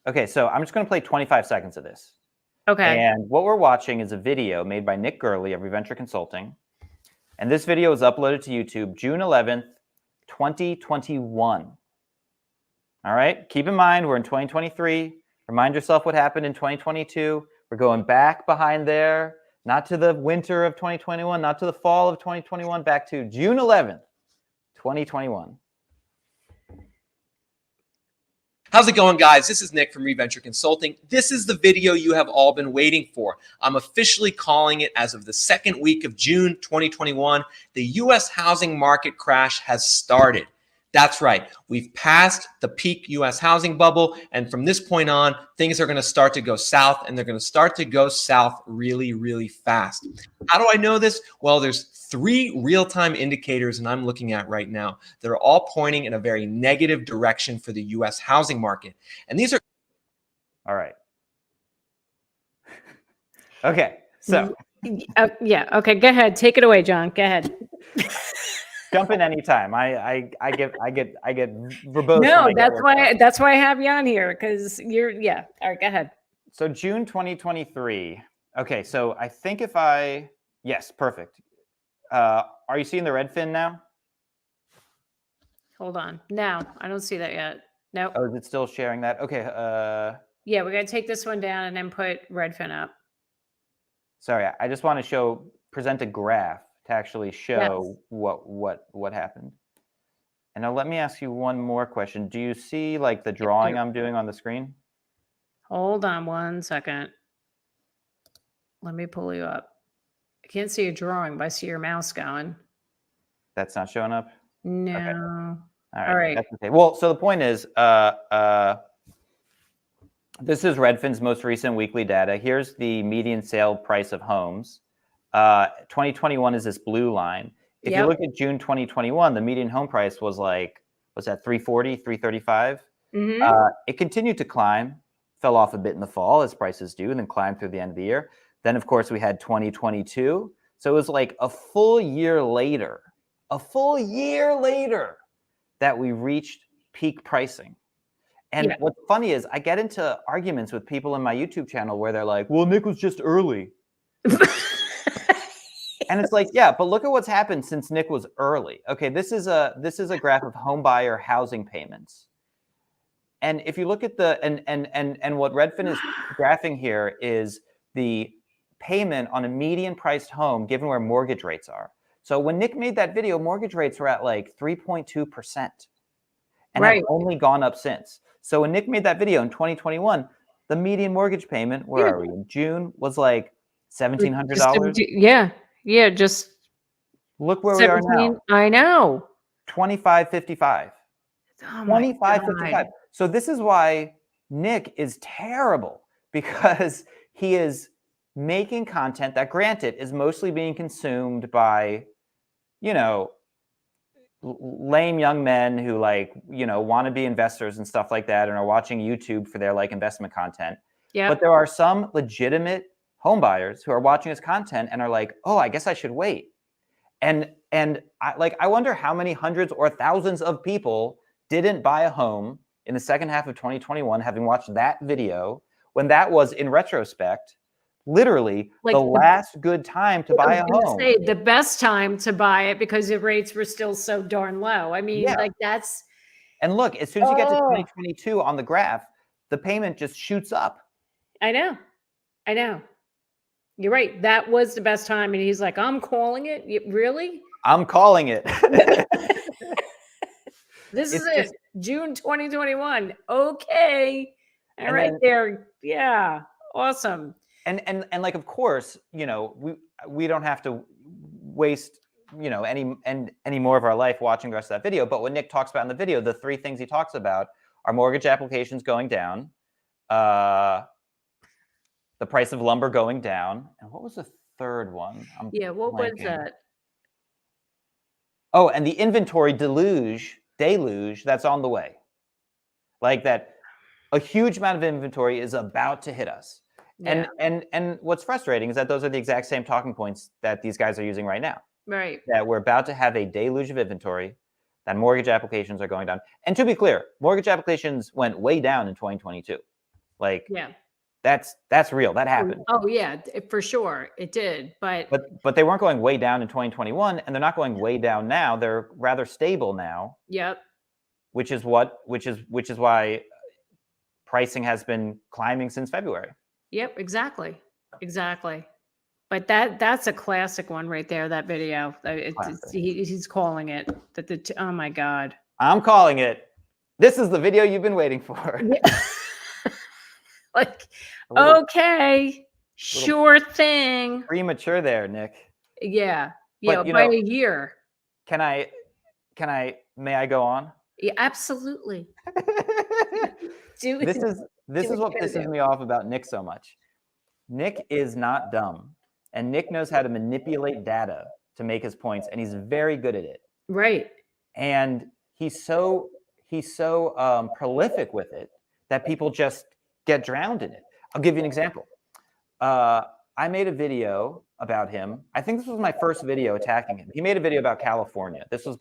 Okay, so I'm just going to play 25 seconds of this. Okay. And what we're watching is a video made by Nick Gurley of Reventure Consulting. And this video was uploaded to YouTube June 11th, 2021. All right, keep in mind, we're in 2023. Remind yourself what happened in 2022. We're going back behind there, not to the winter of 2021, not to the fall of 2021, back to June 11th, 2021. How's it going, guys? This is Nick from Reventure Consulting. This is the video you have all been waiting for. I'm officially calling it as of the second week of June 2021. The U.S. housing market crash has started. That's right. We've passed the peak U.S. housing bubble, and from this point on, things are going to start to go south, and they're going to start to go south really, really fast. How do I know this? Well, there's 3 real-time indicators that I'm looking at right now that are all pointing in a very negative direction for the U.S. housing market. And these are... All right. Okay, so... yeah, okay, go ahead. Take it away, John. Go ahead. Jump in anytime. I get verbose. No, that's why I have you on here, because you're all right, go ahead. So June 2023. Okay, so I think yes, perfect. Are you seeing the Redfin now? Hold on. No, I don't see that yet. Nope. Oh, is it still sharing that? Okay. Yeah, we're gonna take this one down and then put Redfin up. Sorry, I just want to present a graph to actually show what happened. And now let me ask you one more question. Do you see like the drawing I'm doing on the screen? Hold on one second. Let me pull you up. I can't see a drawing, but I see your mouse going. That's not showing up? No. Okay. All right. That's okay. Well, so the point is, this is Redfin's most recent weekly data. Here's the median sale price of homes. 2021 is this blue line. If you look at June 2021, the median home price was that 340, 335? It continued to climb, fell off a bit in the fall as prices do, and then climbed through the end of the year. Then, of course, we had 2022. So it was like a full year later that we reached peak pricing. And what's funny is I get into arguments with people in my YouTube channel where they're like, well, Nick was just early. And it's like, yeah, but look at what's happened since Nick was early. Okay, this is a graph of home buyer housing payments. And if you look at the and what Redfin is graphing here is the payment on a median priced home given where mortgage rates are. So when Nick made that video, mortgage rates were at like 3.2% and have only gone up since. So when Nick made that video in 2021, the median mortgage payment, where are we in June, was like $1,700. Yeah, just look where we are now. I know. $2,555. Oh $2,555. So this is why Nick is terrible, because he is making content that, granted, is mostly being consumed by, lame young men who want to be investors and stuff like that and are watching YouTube for their investment content. Yeah. But there are some legitimate home buyers who are watching his content and are like, oh, I guess I should wait. And I wonder how many hundreds or thousands of people didn't buy a home in the second half of 2021, having watched that video, when that was, in retrospect, literally the last good time to buy a home. The best time to buy it, because the rates were still so darn low. I mean, that's. And look, as soon as you get to 2022 on the graph, the payment just shoots up. I know. You're right. That was the best time. And he's like, I'm calling it. Really? I'm calling it. This is it. June 2021. Okay. All right there. Yeah. Awesome. And of course, we don't have to waste, any more of our life watching the rest of that video. But what Nick talks about in the video, the three things he talks about are mortgage applications going down, the price of lumber going down, and what was the third one? What was that? Oh, and the inventory deluge that's on the way. Like that, a huge amount of inventory is about to hit us. Yeah. And what's frustrating is that those are the exact same talking points that these guys are using right now. Right. That we're about to have a deluge of inventory, that mortgage applications are going down. And to be clear, mortgage applications went way down in 2022. That's real. That happened. Oh yeah, for sure it did. But they weren't going way down in 2021, and they're not going way down now. They're rather stable now. Yep. Which is why pricing has been climbing since February. Yep, exactly. But that's a classic one right there. That video. He's calling it. Oh my God. I'm calling it. This is the video you've been waiting for. Yeah. Okay, sure thing. Premature there, Nick. Yeah, but, by a year. May I go on? Yeah, absolutely. This is what pisses me off about Nick so much. Nick is not dumb, and Nick knows how to manipulate data to make his points, and he's very good at it. Right. And he's so prolific with it that people just get drowned in it. I'll give you an example. I made a video about him. I think this was my first video attacking him. He made a video about California. This was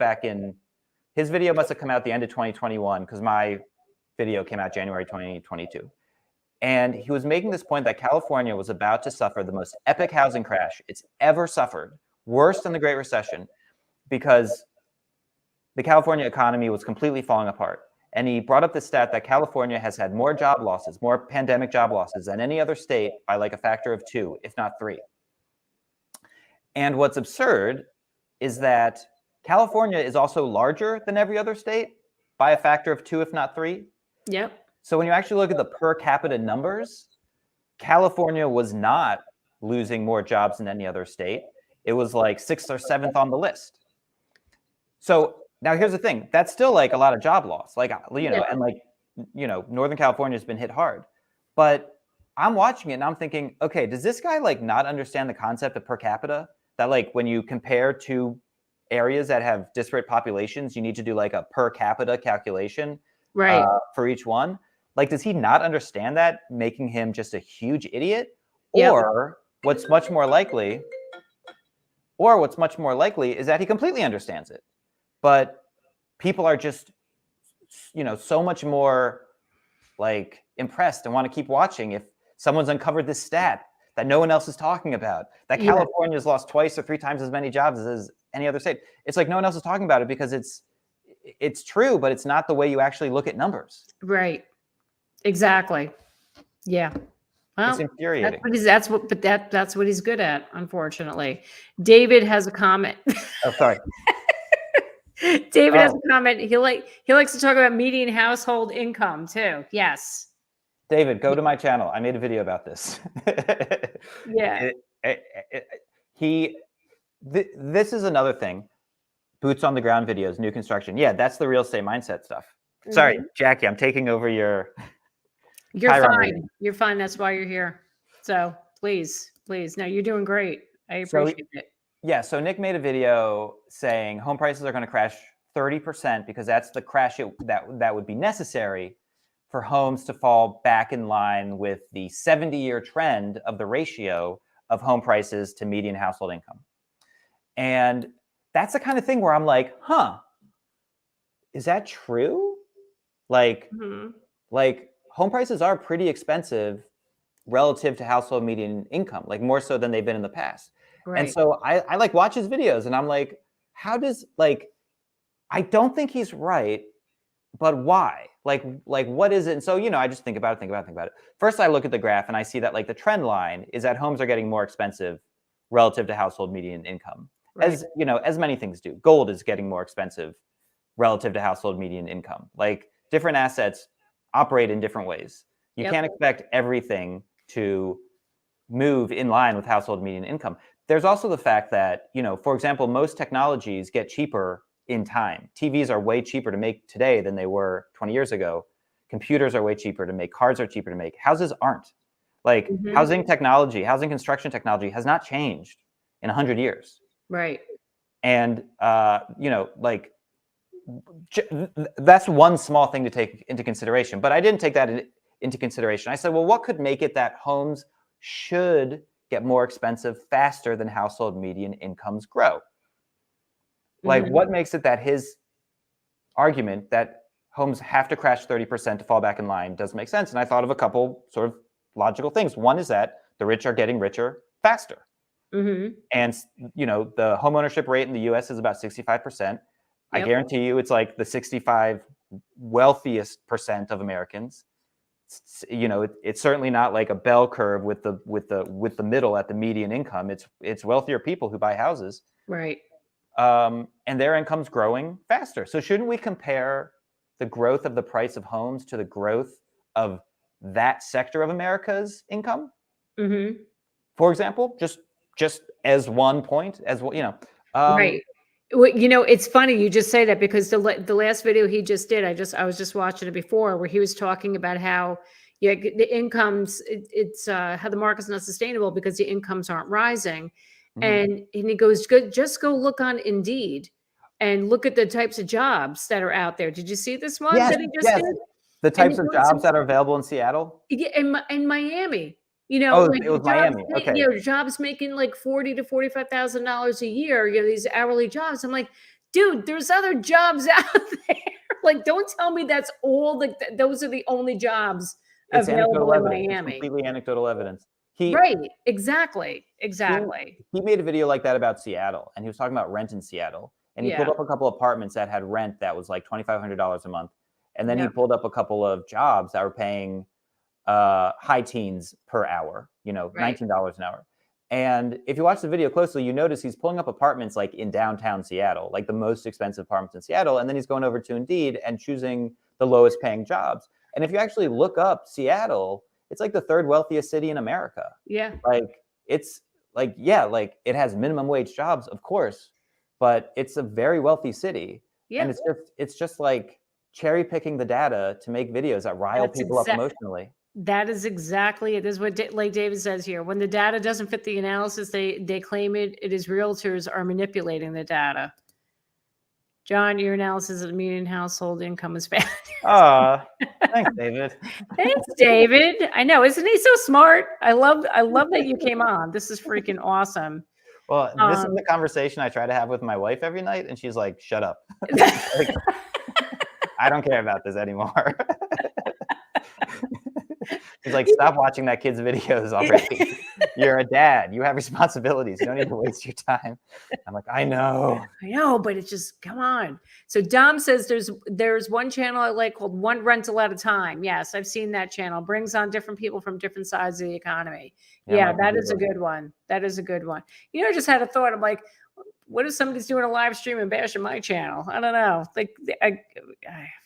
his video must have come out the end of 2021, because my video came out January 2022. And he was making this point that California was about to suffer the most epic housing crash it's ever suffered, worse than the Great Recession, because the California economy was completely falling apart. And he brought up the stat that California has had more job losses, more pandemic job losses than any other state by a factor of 2, if not 3. And what's absurd is that California is also larger than every other state by a factor of 2, if not 3. Yep. So when you actually look at the per capita numbers, California was not losing more jobs than any other state. It was like 6th or 7th on the list. So now here's the thing. That's still like a lot of job loss. Like, and like, Northern California has been hit hard. But I'm watching it and I'm thinking, okay, does this guy like not understand the concept of per capita? That like when you compare two areas that have disparate populations, you need to do like a per capita calculation for each one. Like, does he not understand that, making him just a huge idiot? Or what's much more likely is that he completely understands it. But people are just, so much more like impressed and want to keep watching if someone's uncovered this stat that no one else is talking about, that California's lost 2 or 3 times as many jobs as any other state. It's like no one else is talking about it because it's true, but it's not the way you actually look at numbers. Right. Exactly. Yeah. Well, it's infuriating. That's what he's good at, unfortunately. David has a comment. Oh, sorry. David has a comment. He likes to talk about median household income too. Yes. David, go to my channel. I made a video about this. Yeah. This is another thing. Boots on the ground videos, new construction. Yeah, that's the real estate mindset stuff. Sorry, Jackie, I'm taking over your. You're fine. Reading. You're fine. That's why you're here. So please. No, you're doing great. I appreciate it. Yeah. So Nick made a video saying home prices are going to crash 30% because that's the crash that would be necessary for homes to fall back in line with the 70-year trend of the ratio of home prices to median household income. And that's the kind of thing where I'm like, is that true? Like, like home prices are pretty expensive relative to household median income, like more so than they've been in the past. Right. And so I like watch his videos and I'm like, how does I don't think he's right, but why? Like what is it? And so, I just think about it. First, I look at the graph and I see that like the trend line is that homes are getting more expensive relative to household median income. Right. As many things do. Gold is getting more expensive relative to household median income. Like different assets operate in different ways. You can't expect everything to move in line with household median income. There's also the fact that, for example, most technologies get cheaper in time. TVs are way cheaper to make today than they were 20 years ago. Computers are way cheaper to make. Cars are cheaper to make. Houses aren't. Like housing construction technology has not changed in 100 years. Right. And, that's one small thing to take into consideration. But I didn't take that into consideration. I said, well, what could make it that homes should get more expensive faster than household median incomes grow? Like, what makes it that his argument that homes have to crash 30% to fall back in line doesn't make sense? And I thought of a couple sort of logical things. One is that the rich are getting richer faster. And, the homeownership rate in the US is about 65%. I guarantee you it's like the 65 wealthiest percent of Americans. It's certainly not like a bell curve with the middle at the median income. It's wealthier people who buy houses. Right. And their income's growing faster. So shouldn't we compare the growth of the price of homes to the growth of that sector of America's income? For example, just as one point, right. Well, it's funny you just say that because the last video he just did, I was just watching it before where he was talking about how the incomes, it's how the market's not sustainable because the incomes aren't rising. And he goes, just go look on Indeed and look at the types of jobs that are out there. Did you see this one that he just did? The types of jobs that are available in Seattle? Yeah, in Miami. It was Miami. Okay. Jobs making like $40,000 to $45,000 a year. These hourly jobs. I'm like, dude, there's other jobs out there. Like, don't tell me that's all. Those are the only jobs available in Miami. It's completely anecdotal evidence. Right. Exactly. He made a video like that about Seattle, and he was talking about rent in Seattle, and he pulled up a couple of apartments that had rent that was like $2,500 a month, and then he pulled up a couple of jobs that were paying high teens per hour, $19 an hour. And if you watch the video closely, you notice he's pulling up apartments like in downtown Seattle, like the most expensive apartments in Seattle. And then he's going over to Indeed and choosing the lowest paying jobs. And if you actually look up Seattle, it's like the third wealthiest city in America. Yeah. Like it's like, yeah, like it has minimum wage jobs, of course, but it's a very wealthy city. Yeah. And it's just like cherry picking the data to make videos that rile people up emotionally. That is exactly it. This is what, like David says here, when the data doesn't fit the analysis, they claim it is realtors are manipulating the data. John, your analysis of the median household income is bad. Thanks, David. Thanks, David. I know, isn't he so smart? I love that you came on. This is freaking awesome. Well, this is the conversation I try to have with my wife every night, and she's like, "Shut up." Like, I don't care about this anymore. He's like, stop watching that kid's videos already. You're a dad. You have responsibilities. You don't need to waste your time. I'm like, I know, but it's just, come on. So Dom says there's one channel I like called One Rental at a Time. Yes, I've seen that channel. Brings on different people from different sides of the economy. Yeah, that is a good one. That is a good one. I just had a thought. I'm like, what if somebody's doing a live stream and bashing my channel? I don't know. Like,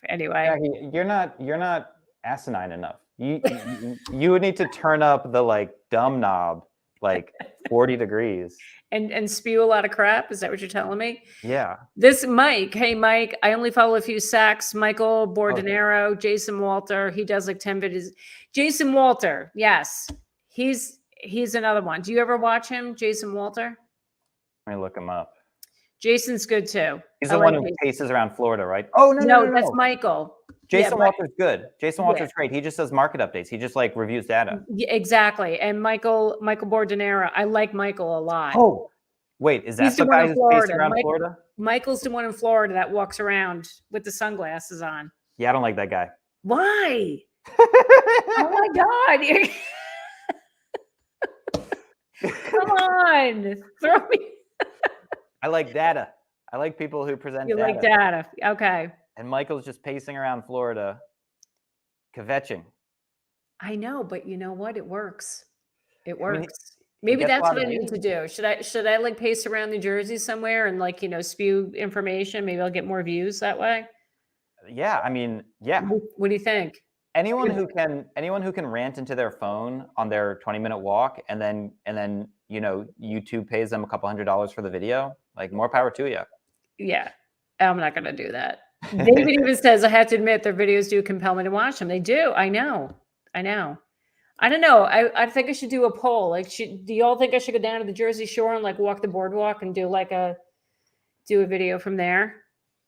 anyway. Jackie, you're not asinine enough. You would need to turn up the like dumb knob like 40 degrees and spew a lot of crap. Is that what you're telling me? Yeah. This Mike, hey Mike, I only follow a few Sacks, Michael Bordenero, Jason Walter. He does like 10 videos. Jason Walter, yes, he's another one. Do you ever watch him, Jason Walter? Let me look him up. Jason's good too. He's the one who paces around Florida, right? Oh no, that's Michael. Jason Walter's good. Jason Walter's great. He just does market updates. He just like reviews data. Yeah, exactly. And Michael Bordenero, I like Michael a lot. Oh, wait, is that the guy who's pacing around Florida? Michael's the one in Florida that walks around with the sunglasses on. Yeah, I don't like that guy. Why? Oh my God. Come on. Throw me. I like data. I like people who present data. You like data. Okay. And Michael's just pacing around Florida, kvetching. I know, but you know what? It works. It works. Maybe that's what I need to do. Should I like pace around New Jersey somewhere and like, spew information? Maybe I'll get more views that way. Yeah. I mean, yeah. What do you think? Anyone who can rant into their phone on their 20-minute walk and then YouTube pays them a couple $100 for the video, like more power to you. Yeah. I'm not going to do that. David even says, I have to admit their videos do compel me to watch them. They do. I know. I don't know. I think I should do a poll. Like, do y'all think I should go down to the Jersey Shore and like walk the boardwalk and do a video from there?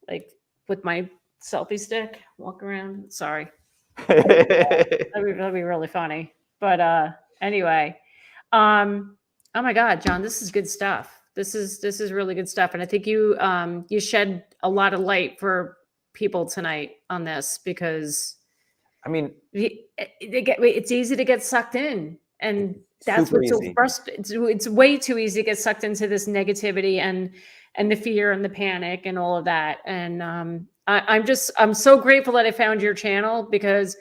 Like with my selfie stick, walk around. Sorry. That'd be really funny. But anyway, oh my God, John, this is good stuff. This is really good stuff. And I think you shed a lot of light for people tonight on this because I mean, it's easy to get sucked in, and that's what's so frustrating. It's way too easy to get sucked into this negativity and the fear and the panic and all of that. And I'm so grateful that I found your channel because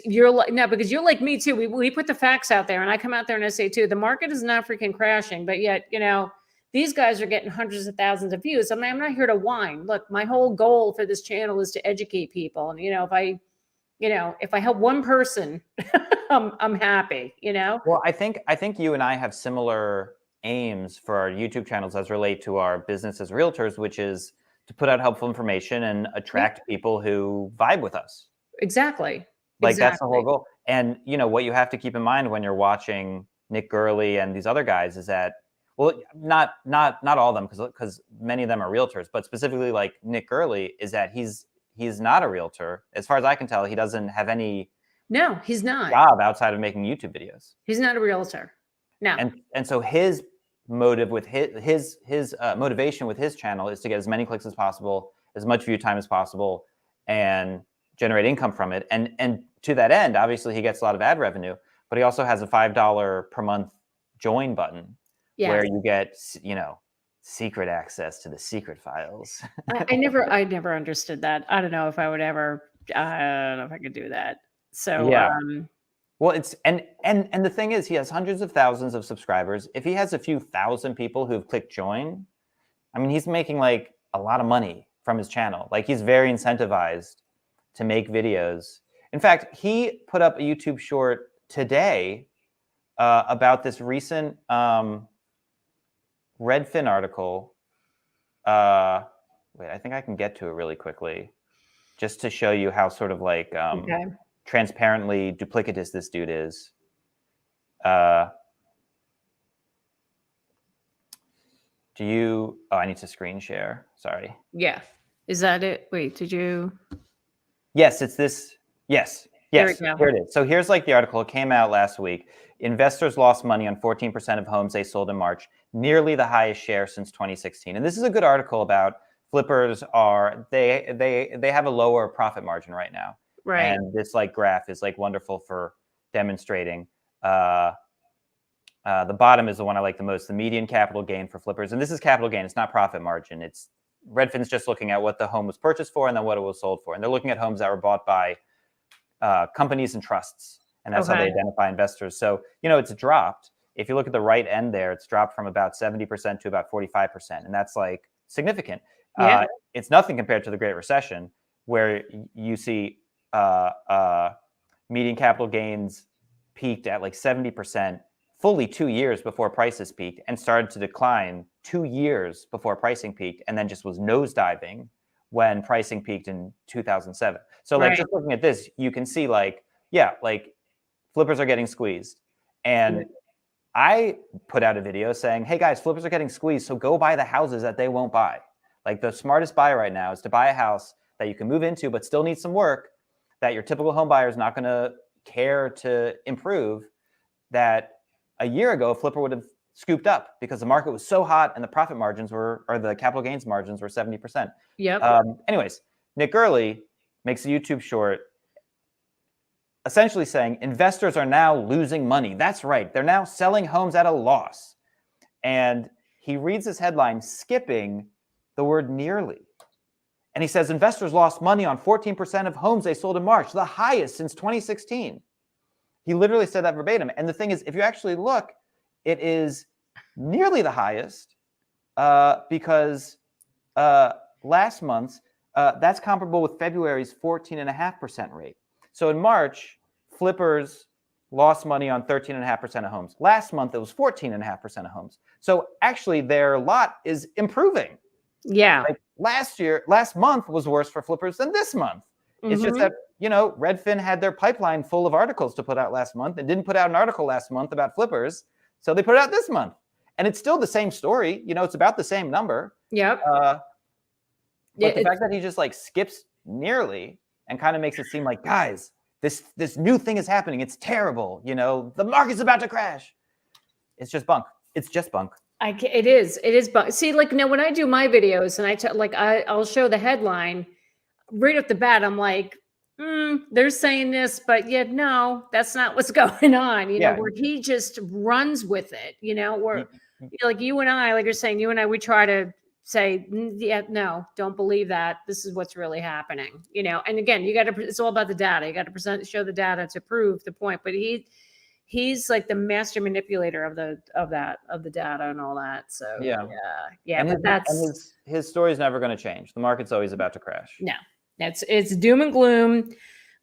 you're like me too. We put the facts out there, and I come out there and I say too, the market is not freaking crashing, but yet these guys are getting hundreds of thousands of views. I mean, I'm not here to whine. Look, my whole goal for this channel is to educate people. And, if I help one person, I'm happy, Well, I think you and I have similar aims for our YouTube channels as relate to our business as realtors, which is to put out helpful information and attract people who vibe with us. Exactly. That's the whole goal. And, what you have to keep in mind when you're watching Nick Gurley and these other guys is that, well, not all of them, because many of them are realtors, but specifically like Nick Gurley is that he's not a realtor. As far as I can tell, he doesn't have any he's not job outside of making YouTube videos. He's not a realtor. No. And so his motive with his motivation with his channel is to get as many clicks as possible, as much view time as possible, and generate income from it. And to that end, obviously he gets a lot of ad revenue, but he also has a $5 per month join button. Yes. Where you get, secret access to the secret files. I never understood that. I don't know if I would ever. I don't know if I could do that. So yeah. Well, it's and the thing is, he has hundreds of thousands of subscribers. If he has a few thousand people who've clicked join, I mean, he's making like a lot of money from his channel. Like, he's very incentivized to make videos. In fact, he put up a YouTube short today about this recent Redfin article. Wait, I think I can get to it really quickly, just to show you how sort of like transparently duplicitous this dude is. Do you? Oh, I need to screen share. Sorry. Yeah. Is that it? Wait, did you? Yes, it's this. Yes. There Yes, we go. here it is. So here's like the article. It came out last week. Investors lost money on 14% of homes they sold in March, nearly the highest share since 2016. And this is a good article about flippers they have a lower profit margin right now. Right. And this like graph is like wonderful for demonstrating. The bottom is the one I like the most, the median capital gain for flippers. And this is capital gain. It's not profit margin. It's Redfin's just looking at what the home was purchased for and then what it was sold for. And they're looking at homes that were bought by companies and trusts. And that's how they identify investors. So, you know, it's dropped. If you look at the right end there, it's dropped from about 70% to about 45%. And that's like significant. Yeah. It's nothing compared to the Great Recession, where you see median capital gains peaked at like 70% fully 2 years before prices peaked, and started to decline 2 years before pricing peaked, and then just was nosediving when pricing peaked in 2007. So like just looking at this, you can see like, yeah, like flippers are getting squeezed. And I put out a video saying, hey guys, flippers are getting squeezed, so go buy the houses that they won't buy. Like, the smartest buy right now is to buy a house that you can move into but still needs some work, that your typical home buyer is not going to care to improve, that a year ago a flipper would have scooped up because the market was so hot and the profit margins were, or the capital gains margins were 70%. Yep. Anyways, Nick Gurley makes a YouTube short essentially saying investors are now losing money. That's right. They're now selling homes at a loss. And he reads this headline skipping the word nearly. And he says investors lost money on 14% of homes they sold in March, the highest since 2016. He literally said that verbatim. And the thing is, if you actually look, it is nearly the highest because last month's, that's comparable with February's 14.5% rate. So in March, flippers lost money on 13.5% of homes. Last month, it was 14.5% of homes. So actually, their lot is improving. Yeah. Like last month was worse for flippers than this month. It's just that, you know, Redfin had their pipeline full of articles to put out last month and didn't put out an article last month about flippers. So they put it out this month. And it's still the same story. You know, it's about the same number. Yep. But the fact that he just like skips nearly and kind of makes it seem like, guys, this new thing is happening. It's terrible. You know, the market's about to crash. It's just bunk. It's just bunk. It is bunk. See, like, no, when I do my videos and I'll show the headline right off the bat. I'm like, they're saying this, but yet no, that's not what's going on. You know, where he just runs with it. You know, where like you and I, like you're saying, you and I, we try to say, yeah, no, don't believe that. This is what's really happening. You know, and again, it's all about the data. You got to show the data to prove the point. But he's like the master manipulator of the data and all that. So yeah. And his story is never going to change. The market's always about to crash. No, it's doom and gloom.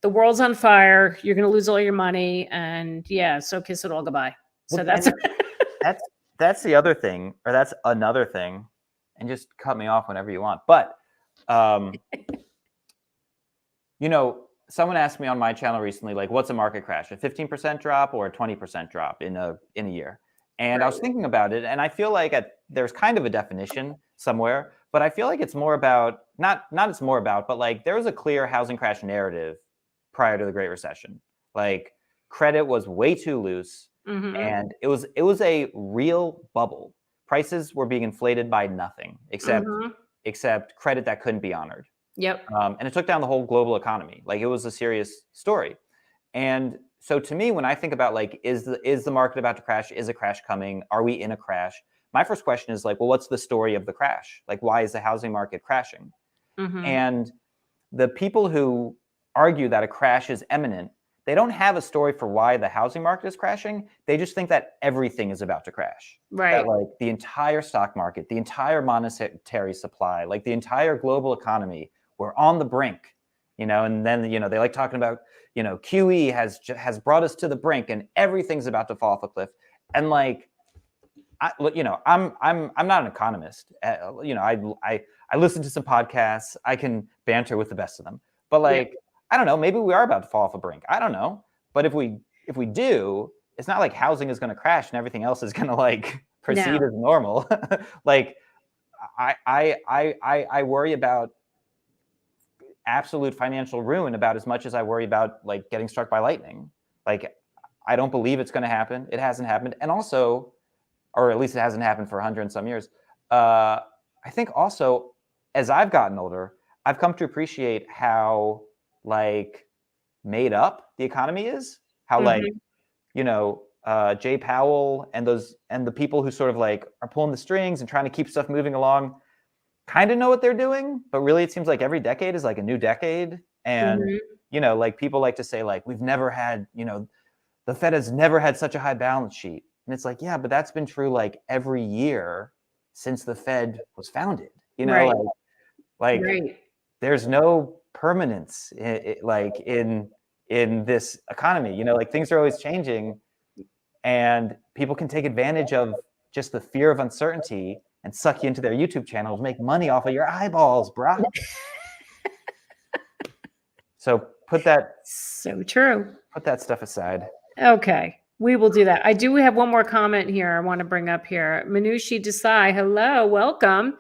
The world's on fire. You're going to lose all your money, and so kiss it all goodbye. So that's the other thing, or that's another thing. And just cut me off whenever you want. But you know, someone asked me on my channel recently, like, what's a market crash? A 15% drop or a 20% drop in a year? And I was thinking about it, and I feel like there's kind of a definition somewhere, but I feel like it's more about but like there was a clear housing crash narrative prior to the Great Recession. Like, credit was way too loose, and it was a real bubble. Prices were being inflated by nothing except credit that couldn't be honored. Yep. And it took down the whole global economy. Like, it was a serious story. And so to me, when I think about like, is the market about to crash? Is a crash coming? Are we in a crash? My first question is like, well, what's the story of the crash? Like, why is the housing market crashing? And the people who argue that a crash is imminent they don't have a story for why the housing market is crashing. They just think that everything is about to crash. Right. That like the entire stock market, the entire monetary supply, like the entire global economy, we're on the brink, and then, they like talking about, QE has brought us to the brink and everything's about to fall off a cliff. And like, I'm not an economist. I listen to some podcasts. I can banter with the best of them, but like, I don't know, maybe we are about to fall off a brink. I don't know. But if we do, it's not like housing is going to crash and everything else is going to like proceed as normal. Like I worry about absolute financial ruin about as much as I worry about like getting struck by lightning. Like, I don't believe it's going to happen. It hasn't happened. And also, or at least it hasn't happened for 100 and some years. I think also, as I've gotten older, I've come to appreciate how like made up the economy is. How like, Jay Powell and the people who sort of like are pulling the strings and trying to keep stuff moving along kind of know what they're doing, but really it seems like every decade is like a new decade. And, like people like to say like, we've never had, the Fed has never had such a high balance sheet. And it's like, yeah, but that's been true like every year since the Fed was founded, Right. like Right. there's no permanence in this economy, like things are always changing and people can take advantage of just the fear of uncertainty and suck you into their YouTube channels, make money off of your eyeballs, brah. So So true. Put that stuff aside. Okay. We will do that. I do have one more comment here I want to bring up here. Manushi Desai, hello, welcome.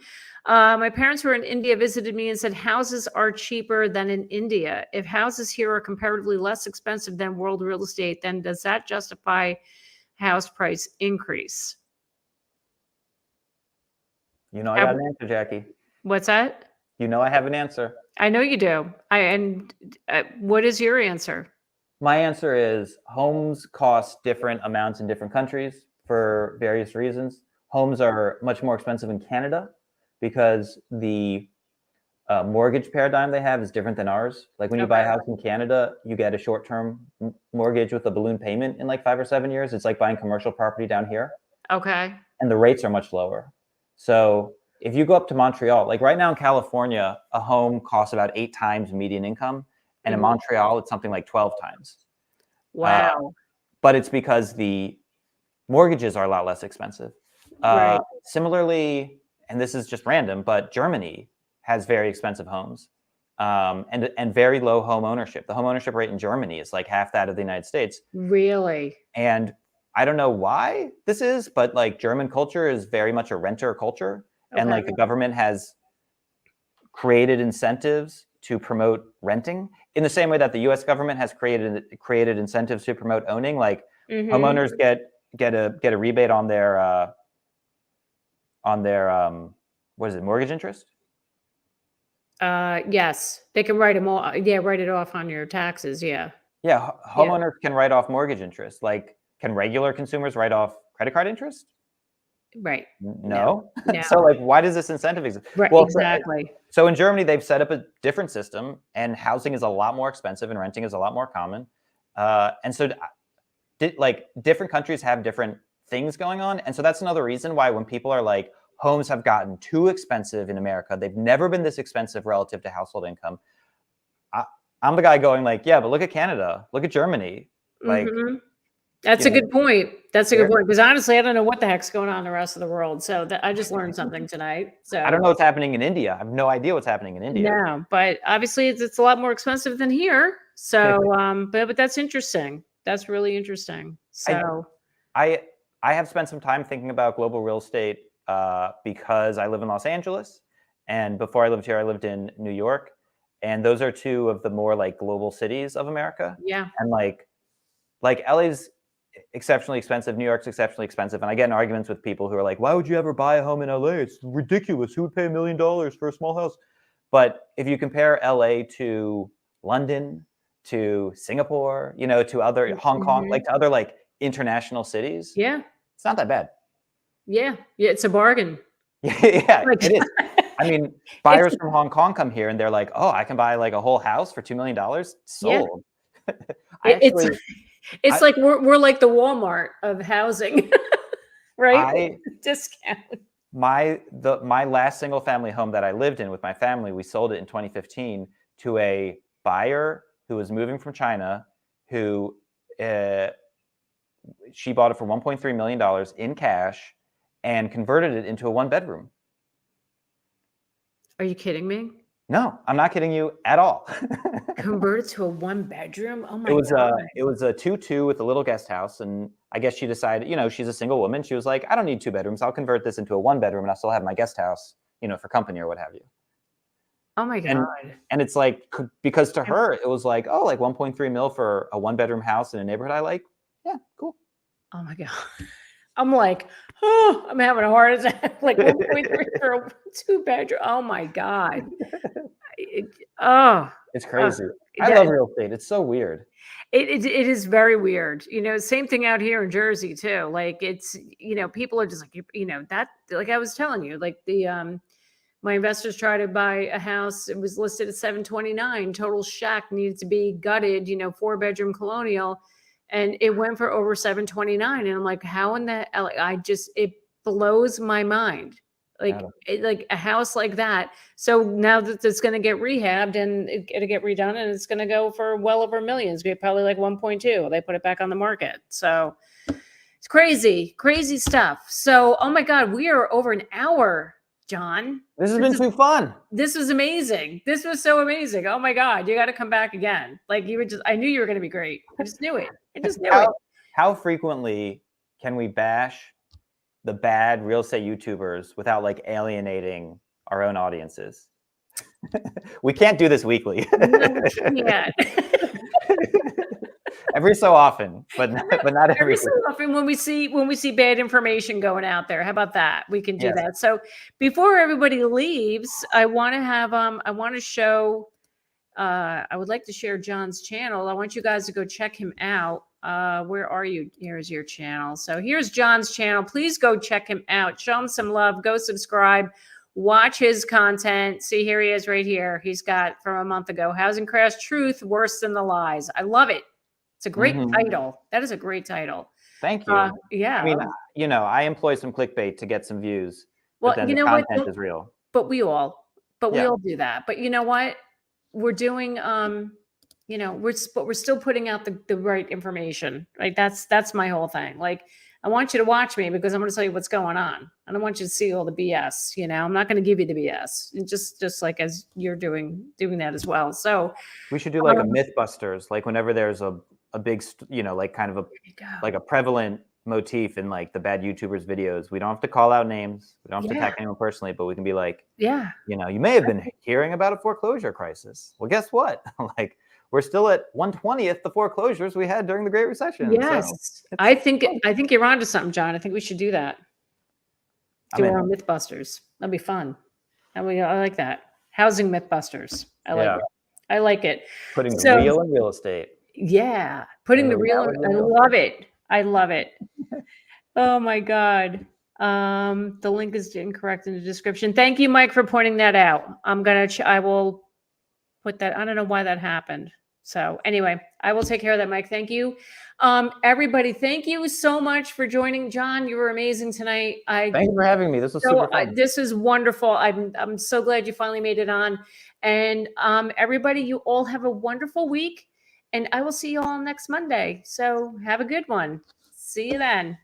My parents who were in India visited me and said houses are cheaper than in India. If houses here are comparatively less expensive than world real estate, then does that justify house price increase? I got an answer, Jackie. What's that? I have an answer. I know you do. What is your answer? My answer is homes cost different amounts in different countries for various reasons. Homes are much more expensive in Canada because the mortgage paradigm they have is different than ours. Like when you buy a house in Canada, you get a short-term mortgage with a balloon payment in like 5 or 7 years. It's like buying commercial property down here. Okay. And the rates are much lower. So if you go up to Montreal, like right now in California, a home costs about 8 times median income. And in Montreal, it's something like 12 times. Wow. But it's because the mortgages are a lot less expensive. Right. Similarly, and this is just random, but Germany has very expensive homes and very low home ownership. The home ownership rate in Germany is like half that of the United States. Really? And I don't know why this is, but like German culture is very much a renter culture. And like the government has created incentives to promote renting in the same way that the U.S. government has created incentives to promote owning. Like homeowners get a rebate on their what is it, mortgage interest? Yes, they can write them all. Yeah, write it off on your taxes. Yeah. Yeah, homeowners can write off mortgage interest. Like, can regular consumers write off credit card interest? Right. No. No. So like, why does this incentive exist? Right. Well, Exactly. So in Germany, they've set up a different system, and housing is a lot more expensive, and renting is a lot more common. And so, like, different countries have different things going on, and so that's another reason why when people are like, homes have gotten too expensive in America, they've never been this expensive relative to household income. I'm the guy going like, yeah, but look at Canada, look at Germany, like. That's a good point. That's a good point. Because honestly, I don't know what the heck's going on in the rest of the world. So I just learned something tonight. So I don't know what's happening in India. I have no idea what's happening in India. No, but obviously it's a lot more expensive than here. So, but that's interesting. That's really interesting. So I have spent some time thinking about global real estate because I live in Los Angeles. And before I lived here, I lived in New York. And those are two of the more like global cities of America. Yeah. And like LA's exceptionally expensive. New York's exceptionally expensive. And I get in arguments with people who are like, why would you ever buy a home in LA? It's ridiculous. Who would pay $1 million for a small house? But if you compare LA to London, to Singapore, to other Hong Kong, like to other like international cities, it's not that bad. Yeah, it's a bargain. Yeah, it is. I mean, buyers from Hong Kong come here and they're like, oh, I can buy like a whole house for $2 million. Sold. It's like we're like the Walmart of housing, right? Discount. My last single family home that I lived in with my family, we sold it in 2015 to a buyer who was moving from China, who she bought it for $1.3 million in cash and converted it into a 1-bedroom. Are you kidding me? No, I'm not kidding you at all. Converted to a 1-bedroom? Oh my God. It was a 2-2 with a little guest house. And I guess she decided, she's a single woman. She was like, I don't need 2 bedrooms. I'll convert this into a 1-bedroom and I'll still have my guest house, for company or what have you. Oh my God. And it's like, because to her, it was like, oh, like 1.3 mil for a 1-bedroom house in a neighborhood I like. Yeah, cool. Oh my God. I'm like, oh, I'm having a heart attack. Like 1.3 for a 2-bedroom. Oh my God. It's crazy. I love real estate. It's so weird. It is very weird. Same thing out here in Jersey too. Like it's, people are just like, that, like I was telling you, like my investors tried to buy a house. It was listed at 729, total shack, needed to be gutted, 4-bedroom colonial. And it went for over 729. And I'm like, how in the hell? It blows my mind. Like a house like that. So now that it's going to get rehabbed and it'll get redone and it's going to go for well over millions, probably like 1.2. They put it back on the market. So it's crazy stuff. So, oh my God, we are over an hour, Jon. This has been too fun. This was amazing. This was so amazing. Oh my God, you got to come back again. Like I knew you were going to be great. I just knew it. How frequently can we bash the bad real estate YouTubers without like alienating our own audiences? We can't do this weekly. No, we can't. Every so often, but not every so often when we see bad information going out there. How about that? We can do that. So before everybody leaves, I want to show. I would like to share Jon's channel. I want you guys to go check him out. Where are you? Here's your channel. So here's Jon's channel. Please go check him out. Show him some love. Go subscribe. Watch his content. See, here he is right here. He's got from a month ago, Housing Crash Truth, Worse Than the Lies. I love it. It's a great title. That is a great title. Thank you. Yeah. I mean, I employ some clickbait to get some views. Well, but then the content is real. But we all do that. But you know what? We're doing, we're still putting out the right information. Right. That's my whole thing. Like, I want you to watch me because I'm going to tell you what's going on. I don't want you to see all the BS. I'm not going to give you the BS. Just like as you're doing that as well. So we should do like a Mythbusters, like whenever there's a big, like kind of like a prevalent motif in like the bad YouTubers videos. We don't have to call out names. We don't have to attack anyone personally, but we can be like, you may have been hearing about a foreclosure crisis. Well, guess what? Like, we're still at 1/20th the foreclosures we had during the Great Recession. Yes. So I think you're onto something, Jon. I think we should do that. Do our Mythbusters. That'd be fun. I like that. Housing Mythbusters. I like it. I like it. Putting the real in real estate. Yeah. Putting the real in. I love it. I love it. Oh my God. The link is incorrect in the description. Thank you, Mike, for pointing that out. I will put that. I don't know why that happened. So anyway, I will take care of that, Mike. Thank you. Everybody, thank you so much for joining. Jon, you were amazing tonight. Thank you for having me. This was super fun. This is wonderful. I'm so glad you finally made it on. And everybody, you all have a wonderful week. And I will see you all next Monday. So have a good one. See you then.